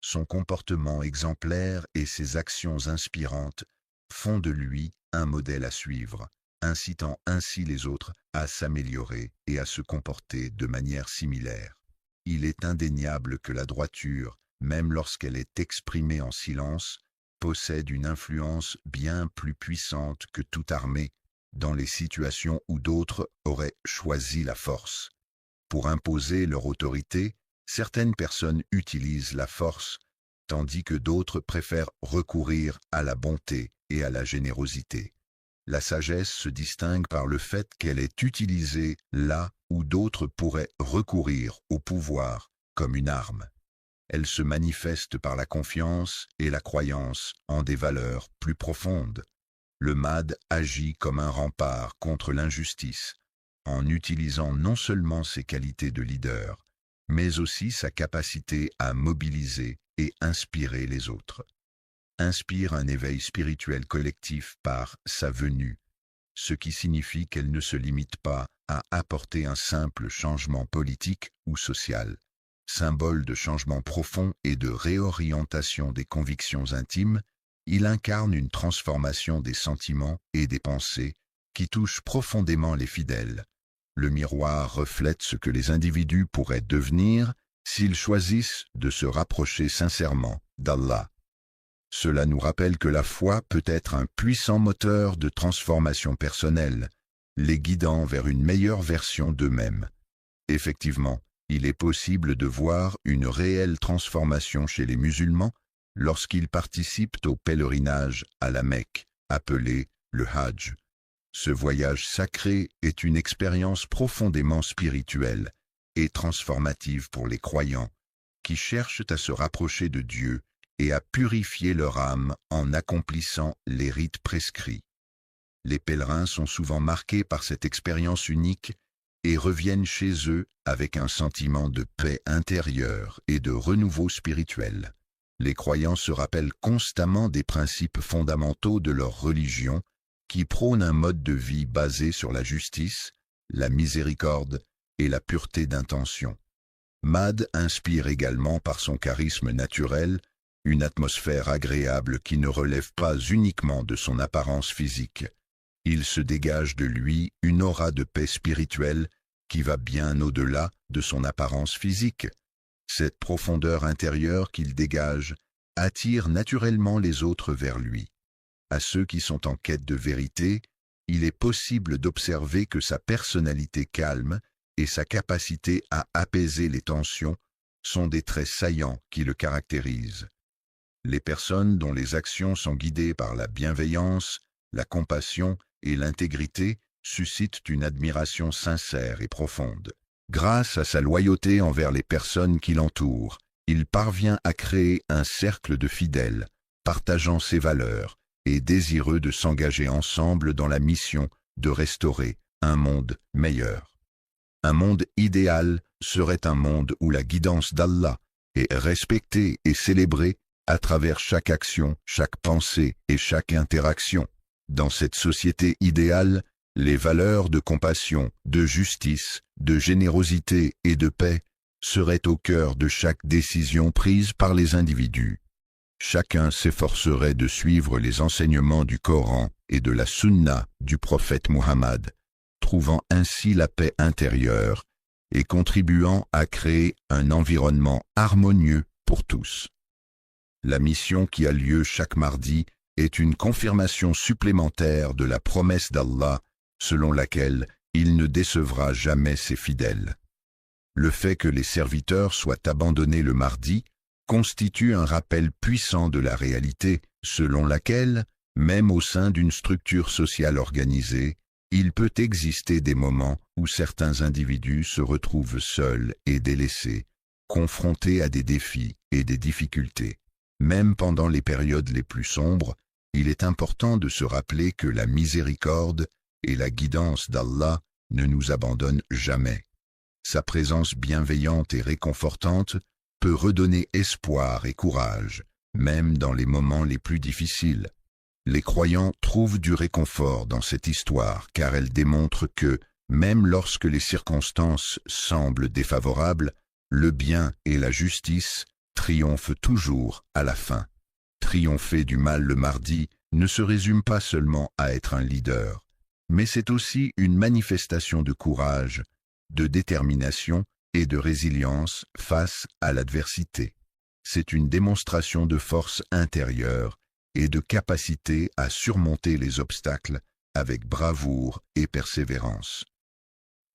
A: Son comportement exemplaire et ses actions inspirantes font de lui un modèle à suivre, incitant ainsi les autres à s'améliorer et à se comporter de manière similaire. Il est indéniable que la droiture, même lorsqu'elle est exprimée en silence, possède une influence bien plus puissante que toute armée dans les situations où d'autres auraient choisi la force. Pour imposer leur autorité, certaines personnes utilisent la force, tandis que d'autres préfèrent recourir à la bonté et à la générosité. La sagesse se distingue par le fait qu'elle est utilisée là où d'autres pourraient recourir au pouvoir comme une arme. Elle se manifeste par la confiance et la croyance en des valeurs plus profondes. Le Mahdi agit comme un rempart contre l'injustice, en utilisant non seulement ses qualités de leader, mais aussi sa capacité à mobiliser et inspirer les autres. Inspire un éveil spirituel collectif par sa venue, ce qui signifie qu'elle ne se limite pas à apporter un simple changement politique ou social. Symbole de changement profond et de réorientation des convictions intimes, il incarne une transformation des sentiments et des pensées qui touche profondément les fidèles. Le miroir reflète ce que les individus pourraient devenir s'ils choisissent de se rapprocher sincèrement d'Allah. Cela nous rappelle que la foi peut être un puissant moteur de transformation personnelle, les guidant vers une meilleure version d'eux-mêmes. Effectivement, il est possible de voir une réelle transformation chez les musulmans lorsqu'ils participent au pèlerinage à la Mecque, appelé le Hajj. Ce voyage sacré est une expérience profondément spirituelle et transformative pour les croyants qui cherchent à se rapprocher de Dieu et à purifier leur âme en accomplissant les rites prescrits. Les pèlerins sont souvent marqués par cette expérience unique et reviennent chez eux avec un sentiment de paix intérieure et de renouveau spirituel. Les croyants se rappellent constamment des principes fondamentaux de leur religion qui prônent un mode de vie basé sur la justice, la miséricorde et la pureté d'intention. Mad inspire également par son charisme naturel une atmosphère agréable qui ne relève pas uniquement de son apparence physique. Il se dégage de lui une aura de paix spirituelle qui va bien au-delà de son apparence physique. Cette profondeur intérieure qu'il dégage attire naturellement les autres vers lui. À ceux qui sont en quête de vérité, il est possible d'observer que sa personnalité calme et sa capacité à apaiser les tensions sont des traits saillants qui le caractérisent. Les personnes dont les actions sont guidées par la bienveillance, la compassion et l'intégrité suscitent une admiration sincère et profonde. Grâce à sa loyauté envers les personnes qui l'entourent, il parvient à créer un cercle de fidèles, partageant ses valeurs et désireux de s'engager ensemble dans la mission de restaurer un monde meilleur. Un monde idéal serait un monde où la guidance d'Allah est respectée et célébrée à travers chaque action, chaque pensée et chaque interaction. Dans cette société idéale, les valeurs de compassion, de justice, de générosité et de paix seraient au cœur de chaque décision prise par les individus. Chacun s'efforcerait de suivre les enseignements du Coran et de la Sunna du prophète Muhammad, trouvant ainsi la paix intérieure et contribuant à créer un environnement harmonieux pour tous. La mission qui a lieu chaque mardi est une confirmation supplémentaire de la promesse d'Allah selon laquelle il ne décevra jamais ses fidèles. Le fait que les serviteurs soient abandonnés le mardi constitue un rappel puissant de la réalité selon laquelle, même au sein d'une structure sociale organisée, il peut exister des moments où certains individus se retrouvent seuls et délaissés, confrontés à des défis et des difficultés. Même pendant les périodes les plus sombres, il est important de se rappeler que la miséricorde et la guidance d'Allah ne nous abandonnent jamais. Sa présence bienveillante et réconfortante peut redonner espoir et courage, même dans les moments les plus difficiles. Les croyants trouvent du réconfort dans cette histoire car elle démontre que, même lorsque les circonstances semblent défavorables, le bien et la justice triomphent toujours à la fin. Triompher du mal le mardi ne se résume pas seulement à être un leader, mais c'est aussi une manifestation de courage, de détermination et de résilience face à l'adversité. C'est une démonstration de force intérieure et de capacité à surmonter les obstacles avec bravoure et persévérance.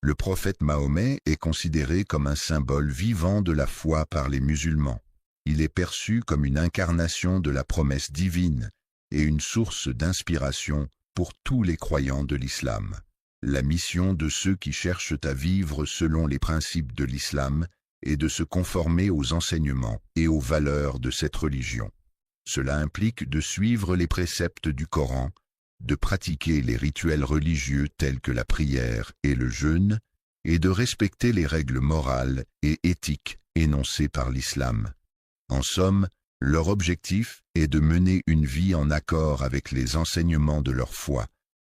A: Le prophète Mahomet est considéré comme un symbole vivant de la foi par les musulmans. Il est perçu comme une incarnation de la promesse divine et une source d'inspiration pour tous les croyants de l'islam. La mission de ceux qui cherchent à vivre selon les principes de l'islam est de se conformer aux enseignements et aux valeurs de cette religion. Cela implique de suivre les préceptes du Coran, de pratiquer les rituels religieux tels que la prière et le jeûne, et de respecter les règles morales et éthiques énoncées par l'islam. En somme, leur objectif est de mener une vie en accord avec les enseignements de leur foi,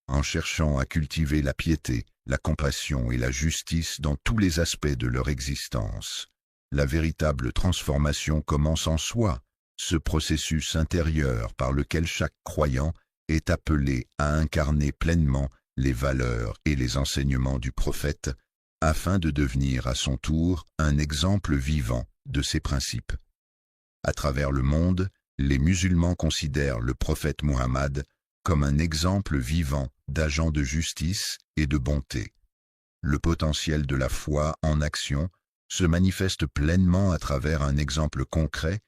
A: en cherchant à cultiver la piété, la compassion et la justice dans tous les aspects de leur existence. La véritable transformation commence en soi, ce processus intérieur par lequel chaque croyant est appelé à incarner pleinement les valeurs et les enseignements du prophète, afin de devenir à son tour un exemple vivant de ces principes. À travers le monde, les musulmans considèrent le prophète Muhammad comme un exemple vivant d'agent de justice et de bonté. Le potentiel de la foi en action se manifeste pleinement à travers un exemple concret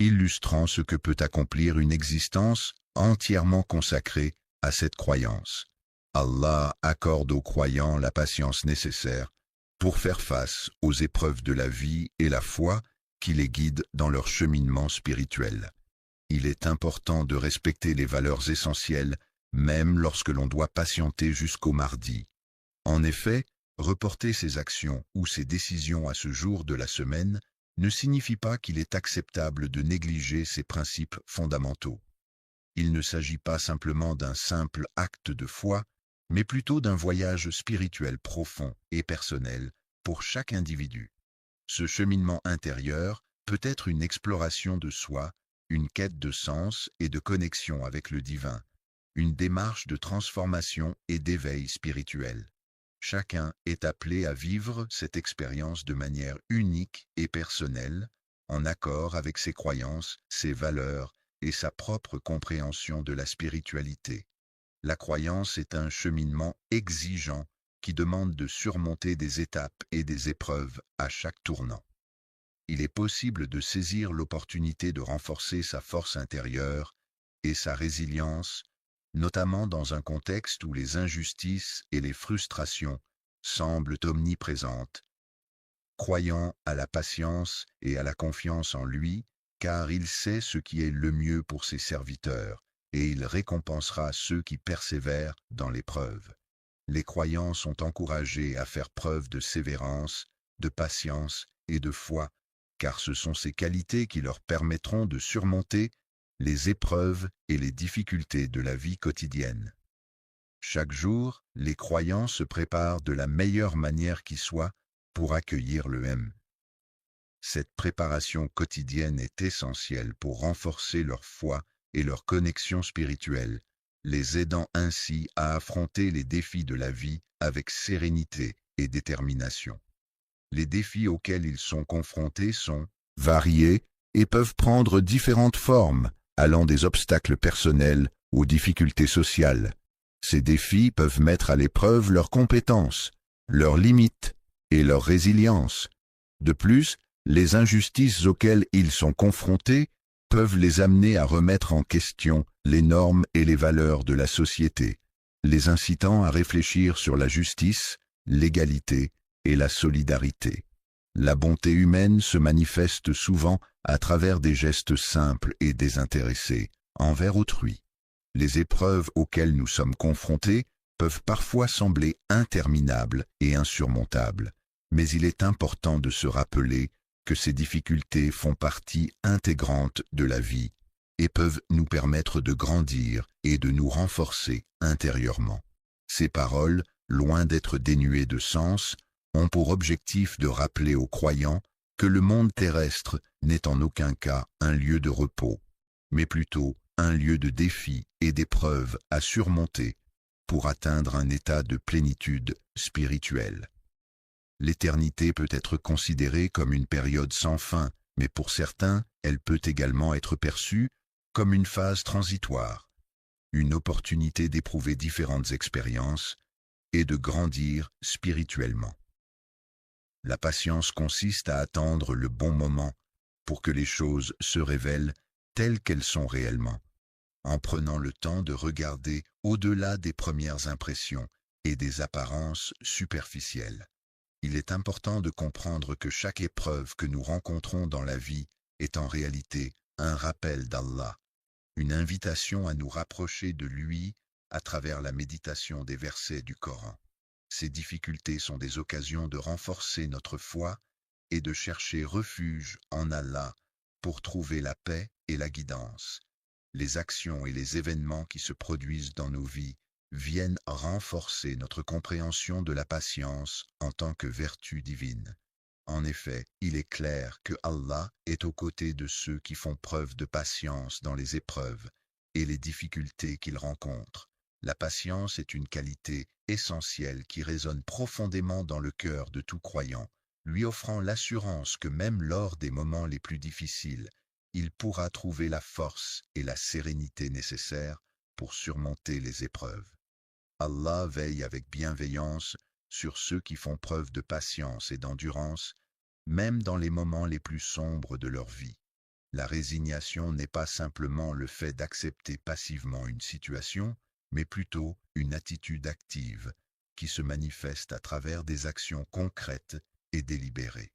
A: illustrant ce que peut accomplir une existence entièrement consacrée à cette croyance. Allah accorde aux croyants la patience nécessaire pour faire face aux épreuves de la vie et la foi qui les guident dans leur cheminement spirituel. Il est important de respecter les valeurs essentielles, même lorsque l'on doit patienter jusqu'au mardi. En effet, reporter ses actions ou ses décisions à ce jour de la semaine ne signifie pas qu'il est acceptable de négliger ces principes fondamentaux. Il ne s'agit pas simplement d'un simple acte de foi, mais plutôt d'un voyage spirituel profond et personnel pour chaque individu. Ce cheminement intérieur peut être une exploration de soi, une quête de sens et de connexion avec le divin, une démarche de transformation et d'éveil spirituel. Chacun est appelé à vivre cette expérience de manière unique et personnelle, en accord avec ses croyances, ses valeurs et sa propre compréhension de la spiritualité. La croyance est un cheminement exigeant qui demande de surmonter des étapes et des épreuves à chaque tournant. Il est possible de saisir l'opportunité de renforcer sa force intérieure et sa résilience, notamment dans un contexte où les injustices et les frustrations semblent omniprésentes. Croyant à la patience et à la confiance en lui, car il sait ce qui est le mieux pour ses serviteurs, et il récompensera ceux qui persévèrent dans l'épreuve. Les croyants sont encouragés à faire preuve de sévérance, de patience et de foi, car ce sont ces qualités qui leur permettront de surmonter les épreuves et les difficultés de la vie quotidienne. Chaque jour, les croyants se préparent de la meilleure manière qui soit pour accueillir le M. Cette préparation quotidienne est essentielle pour renforcer leur foi et leur connexion spirituelle, les aidant ainsi à affronter les défis de la vie avec sérénité et détermination. Les défis auxquels ils sont confrontés sont variés et peuvent prendre différentes formes, allant des obstacles personnels aux difficultés sociales. Ces défis peuvent mettre à l'épreuve leurs compétences, leurs limites et leur résilience. De plus, les injustices auxquelles ils sont confrontés peuvent les amener à remettre en question les normes et les valeurs de la société, les incitant à réfléchir sur la justice, l'égalité et la solidarité. La bonté humaine se manifeste souvent à travers des gestes simples et désintéressés envers autrui. Les épreuves auxquelles nous sommes confrontés peuvent parfois sembler interminables et insurmontables, mais il est important de se rappeler que ces difficultés font partie intégrante de la vie et peuvent nous permettre de grandir et de nous renforcer intérieurement. Ces paroles, loin d'être dénuées de sens, ont pour objectif de rappeler aux croyants que le monde terrestre n'est en aucun cas un lieu de repos, mais plutôt un lieu de défis et d'épreuves à surmonter pour atteindre un état de plénitude spirituelle. L'éternité peut être considérée comme une période sans fin, mais pour certains, elle peut également être perçue comme une phase transitoire, une opportunité d'éprouver différentes expériences et de grandir spirituellement. La patience consiste à attendre le bon moment pour que les choses se révèlent telles qu'elles sont réellement, en prenant le temps de regarder au-delà des premières impressions et des apparences superficielles. Il est important de comprendre que chaque épreuve que nous rencontrons dans la vie est en réalité un rappel d'Allah, une invitation à nous rapprocher de lui à travers la méditation des versets du Coran. Ces difficultés sont des occasions de renforcer notre foi et de chercher refuge en Allah pour trouver la paix et la guidance. Les actions et les événements qui se produisent dans nos vies viennent renforcer notre compréhension de la patience en tant que vertu divine. En effet, il est clair que Allah est aux côtés de ceux qui font preuve de patience dans les épreuves et les difficultés qu'ils rencontrent. La patience est une qualité essentielle qui résonne profondément dans le cœur de tout croyant, lui offrant l'assurance que même lors des moments les plus difficiles, il pourra trouver la force et la sérénité nécessaires pour surmonter les épreuves. Allah veille avec bienveillance sur ceux qui font preuve de patience et d'endurance, même dans les moments les plus sombres de leur vie. La résignation n'est pas simplement le fait d'accepter passivement une situation, mais plutôt une attitude active qui se manifeste à travers des actions concrètes et délibérées.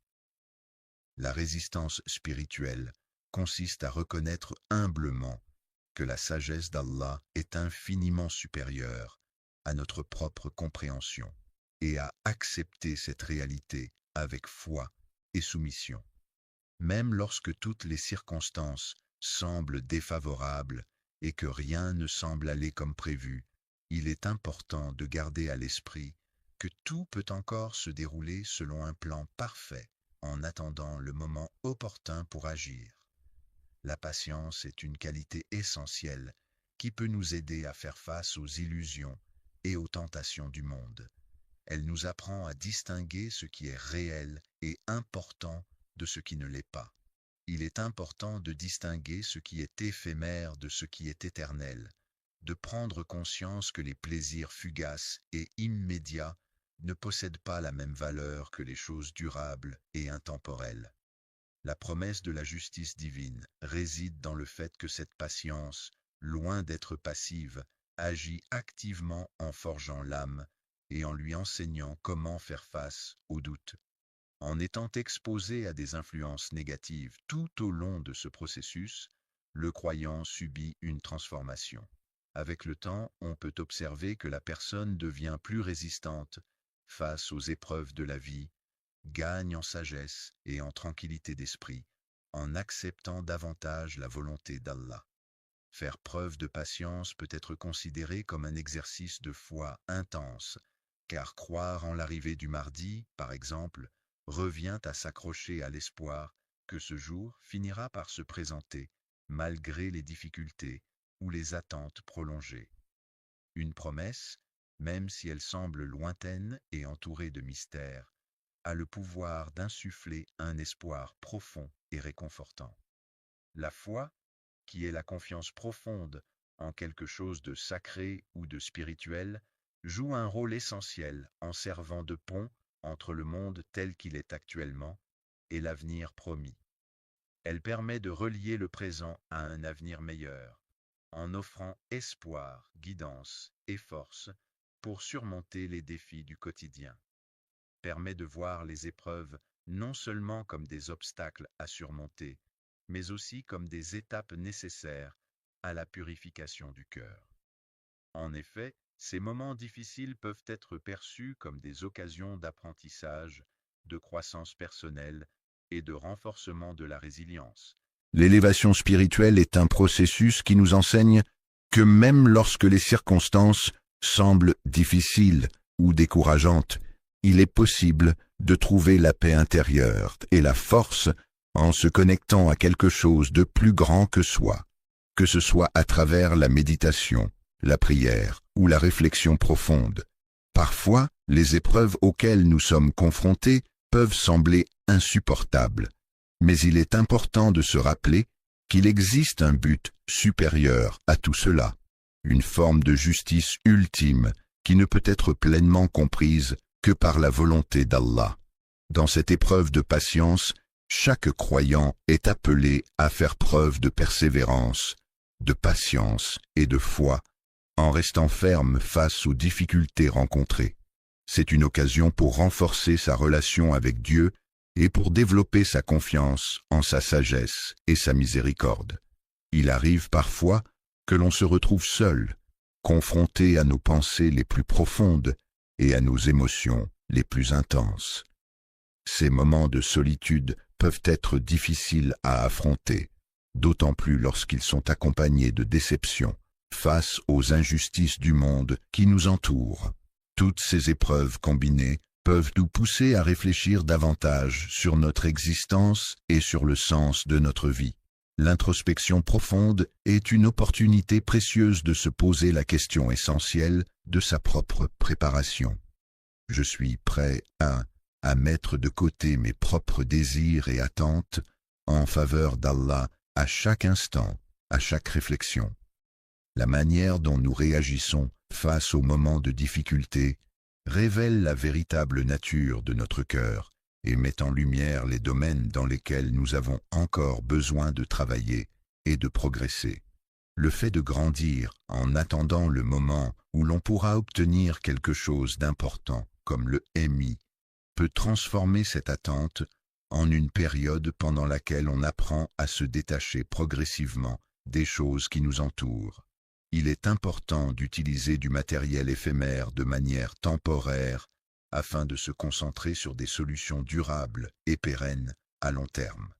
A: La résistance spirituelle consiste à reconnaître humblement que la sagesse d'Allah est infiniment supérieure à notre propre compréhension et à accepter cette réalité avec foi et soumission. Même lorsque toutes les circonstances semblent défavorables et que rien ne semble aller comme prévu, il est important de garder à l'esprit que tout peut encore se dérouler selon un plan parfait en attendant le moment opportun pour agir. La patience est une qualité essentielle qui peut nous aider à faire face aux illusions et aux tentations du monde. Elle nous apprend à distinguer ce qui est réel et important de ce qui ne l'est pas. Il est important de distinguer ce qui est éphémère de ce qui est éternel, de prendre conscience que les plaisirs fugaces et immédiats ne possèdent pas la même valeur que les choses durables et intemporelles. La promesse de la justice divine réside dans le fait que cette patience, loin d'être passive, agit activement en forgeant l'âme et en lui enseignant comment faire face aux doutes. En étant exposé à des influences négatives tout au long de ce processus, le croyant subit une transformation. Avec le temps, on peut observer que la personne devient plus résistante face aux épreuves de la vie, gagne en sagesse et en tranquillité d'esprit, en acceptant davantage la volonté d'Allah. Faire preuve de patience peut être considéré comme un exercice de foi intense, car croire en l'arrivée du mardi, par exemple, revient à s'accrocher à l'espoir que ce jour finira par se présenter, malgré les difficultés ou les attentes prolongées. Une promesse, même si elle semble lointaine et entourée de mystères, a le pouvoir d'insuffler un espoir profond et réconfortant. La foi, qui est la confiance profonde en quelque chose de sacré ou de spirituel, joue un rôle essentiel en servant de pont entre le monde tel qu'il est actuellement et l'avenir promis. Elle permet de relier le présent à un avenir meilleur, en offrant espoir, guidance et force pour surmonter les défis du quotidien. Permet de voir les épreuves non seulement comme des obstacles à surmonter, mais aussi comme des étapes nécessaires à la purification du cœur. En effet, ces moments difficiles peuvent être perçus comme des occasions d'apprentissage, de croissance personnelle et de renforcement de la résilience. L'élévation spirituelle est un processus qui nous enseigne que même lorsque les circonstances semblent difficiles ou décourageantes, il est possible de trouver la paix intérieure et la force en se connectant à quelque chose de plus grand que soi, que ce soit à travers la méditation, la prière ou la réflexion profonde. Parfois, les épreuves auxquelles nous sommes confrontés peuvent sembler insupportables, mais il est important de se rappeler qu'il existe un but supérieur à tout cela, une forme de justice ultime qui ne peut être pleinement comprise que par la volonté d'Allah. Dans cette épreuve de patience, chaque croyant est appelé à faire preuve de persévérance, de patience et de foi, en restant ferme face aux difficultés rencontrées. C'est une occasion pour renforcer sa relation avec Dieu et pour développer sa confiance en sa sagesse et sa miséricorde. Il arrive parfois que l'on se retrouve seul, confronté à nos pensées les plus profondes et à nos émotions les plus intenses. Ces moments de solitude peuvent être difficiles à affronter, d'autant plus lorsqu'ils sont accompagnés de déception face aux injustices du monde qui nous entoure. Toutes ces épreuves combinées peuvent nous pousser à réfléchir davantage sur notre existence et sur le sens de notre vie. L'introspection profonde est une opportunité précieuse de se poser la question essentielle de sa propre préparation. Je suis prêt à mettre de côté mes propres désirs et attentes en faveur d'Allah à chaque instant, à chaque réflexion. La manière dont nous réagissons face aux moments de difficulté révèle la véritable nature de notre cœur et met en lumière les domaines dans lesquels nous avons encore besoin de travailler et de progresser. Le fait de grandir en attendant le moment où l'on pourra obtenir quelque chose d'important, comme le MI, peut transformer cette attente en une période pendant laquelle on apprend à se détacher progressivement des choses qui nous entourent. Il est important d'utiliser du matériel éphémère de manière temporaire afin de se concentrer sur des solutions durables et pérennes à long terme.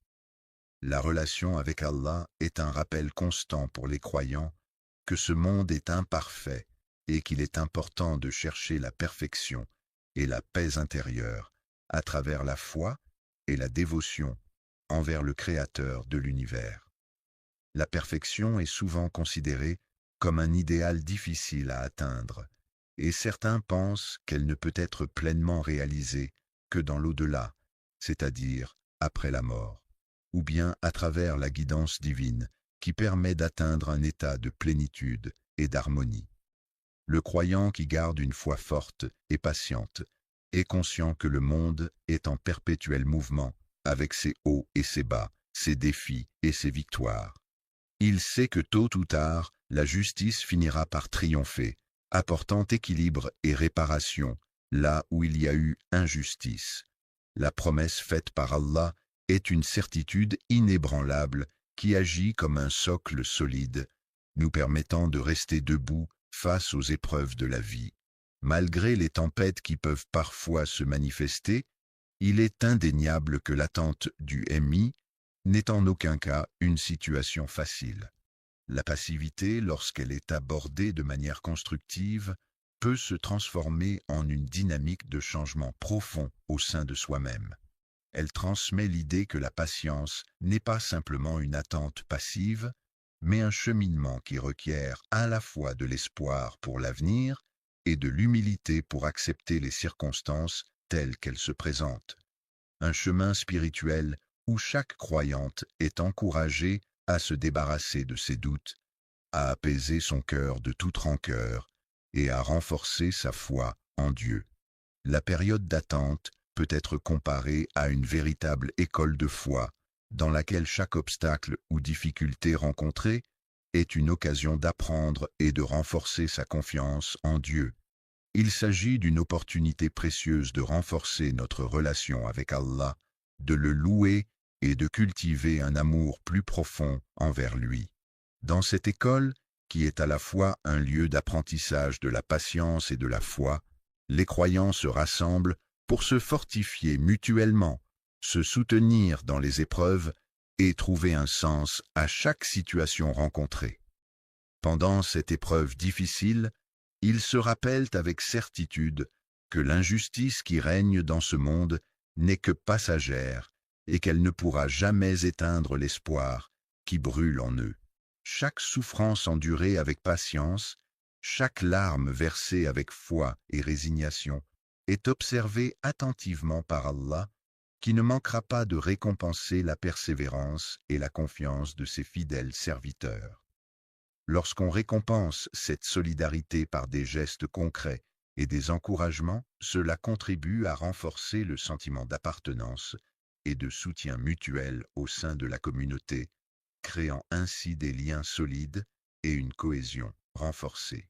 A: La relation avec Allah est un rappel constant pour les croyants que ce monde est imparfait et qu'il est important de chercher la perfection et la paix intérieure à travers la foi et la dévotion envers le Créateur de l'univers. La perfection est souvent considérée comme un idéal difficile à atteindre, et certains pensent qu'elle ne peut être pleinement réalisée que dans l'au-delà, c'est-à-dire après la mort, ou bien à travers la guidance divine qui permet d'atteindre un état de plénitude et d'harmonie. Le croyant qui garde une foi forte et patiente est conscient que le monde est en perpétuel mouvement avec ses hauts et ses bas, ses défis et ses victoires. Il sait que tôt ou tard, la justice finira par triompher, apportant équilibre et réparation là où il y a eu injustice. La promesse faite par Allah est une certitude inébranlable qui agit comme un socle solide, nous permettant de rester debout face aux épreuves de la vie. Malgré les tempêtes qui peuvent parfois se manifester, il est indéniable que l'attente du MI n'est en aucun cas une situation facile. La passivité, lorsqu'elle est abordée de manière constructive, peut se transformer en une dynamique de changement profond au sein de soi-même. Elle transmet l'idée que la patience n'est pas simplement une attente passive, mais un cheminement qui requiert à la fois de l'espoir pour l'avenir et de l'humilité pour accepter les circonstances telles qu'elles se présentent. Un chemin spirituel où chaque croyante est encouragée à se débarrasser de ses doutes, à apaiser son cœur de toute rancœur et à renforcer sa foi en Dieu. La période d'attente peut être comparée à une véritable école de foi, dans laquelle chaque obstacle ou difficulté rencontrée est une occasion d'apprendre et de renforcer sa confiance en Dieu. Il s'agit d'une opportunité précieuse de renforcer notre relation avec Allah, de le louer et de cultiver un amour plus profond envers lui. Dans cette école, qui est à la fois un lieu d'apprentissage de la patience et de la foi, les croyants se rassemblent pour se fortifier mutuellement, se soutenir dans les épreuves et trouver un sens à chaque situation rencontrée. Pendant cette épreuve difficile, ils se rappellent avec certitude que l'injustice qui règne dans ce monde n'est que passagère et qu'elle ne pourra jamais éteindre l'espoir qui brûle en eux. Chaque souffrance endurée avec patience, chaque larme versée avec foi et résignation est observée attentivement par Allah, qui ne manquera pas de récompenser la persévérance et la confiance de ses fidèles serviteurs. Lorsqu'on récompense cette solidarité par des gestes concrets et des encouragements, cela contribue à renforcer le sentiment d'appartenance et de soutien mutuel au sein de la communauté, créant ainsi des liens solides et une cohésion renforcée.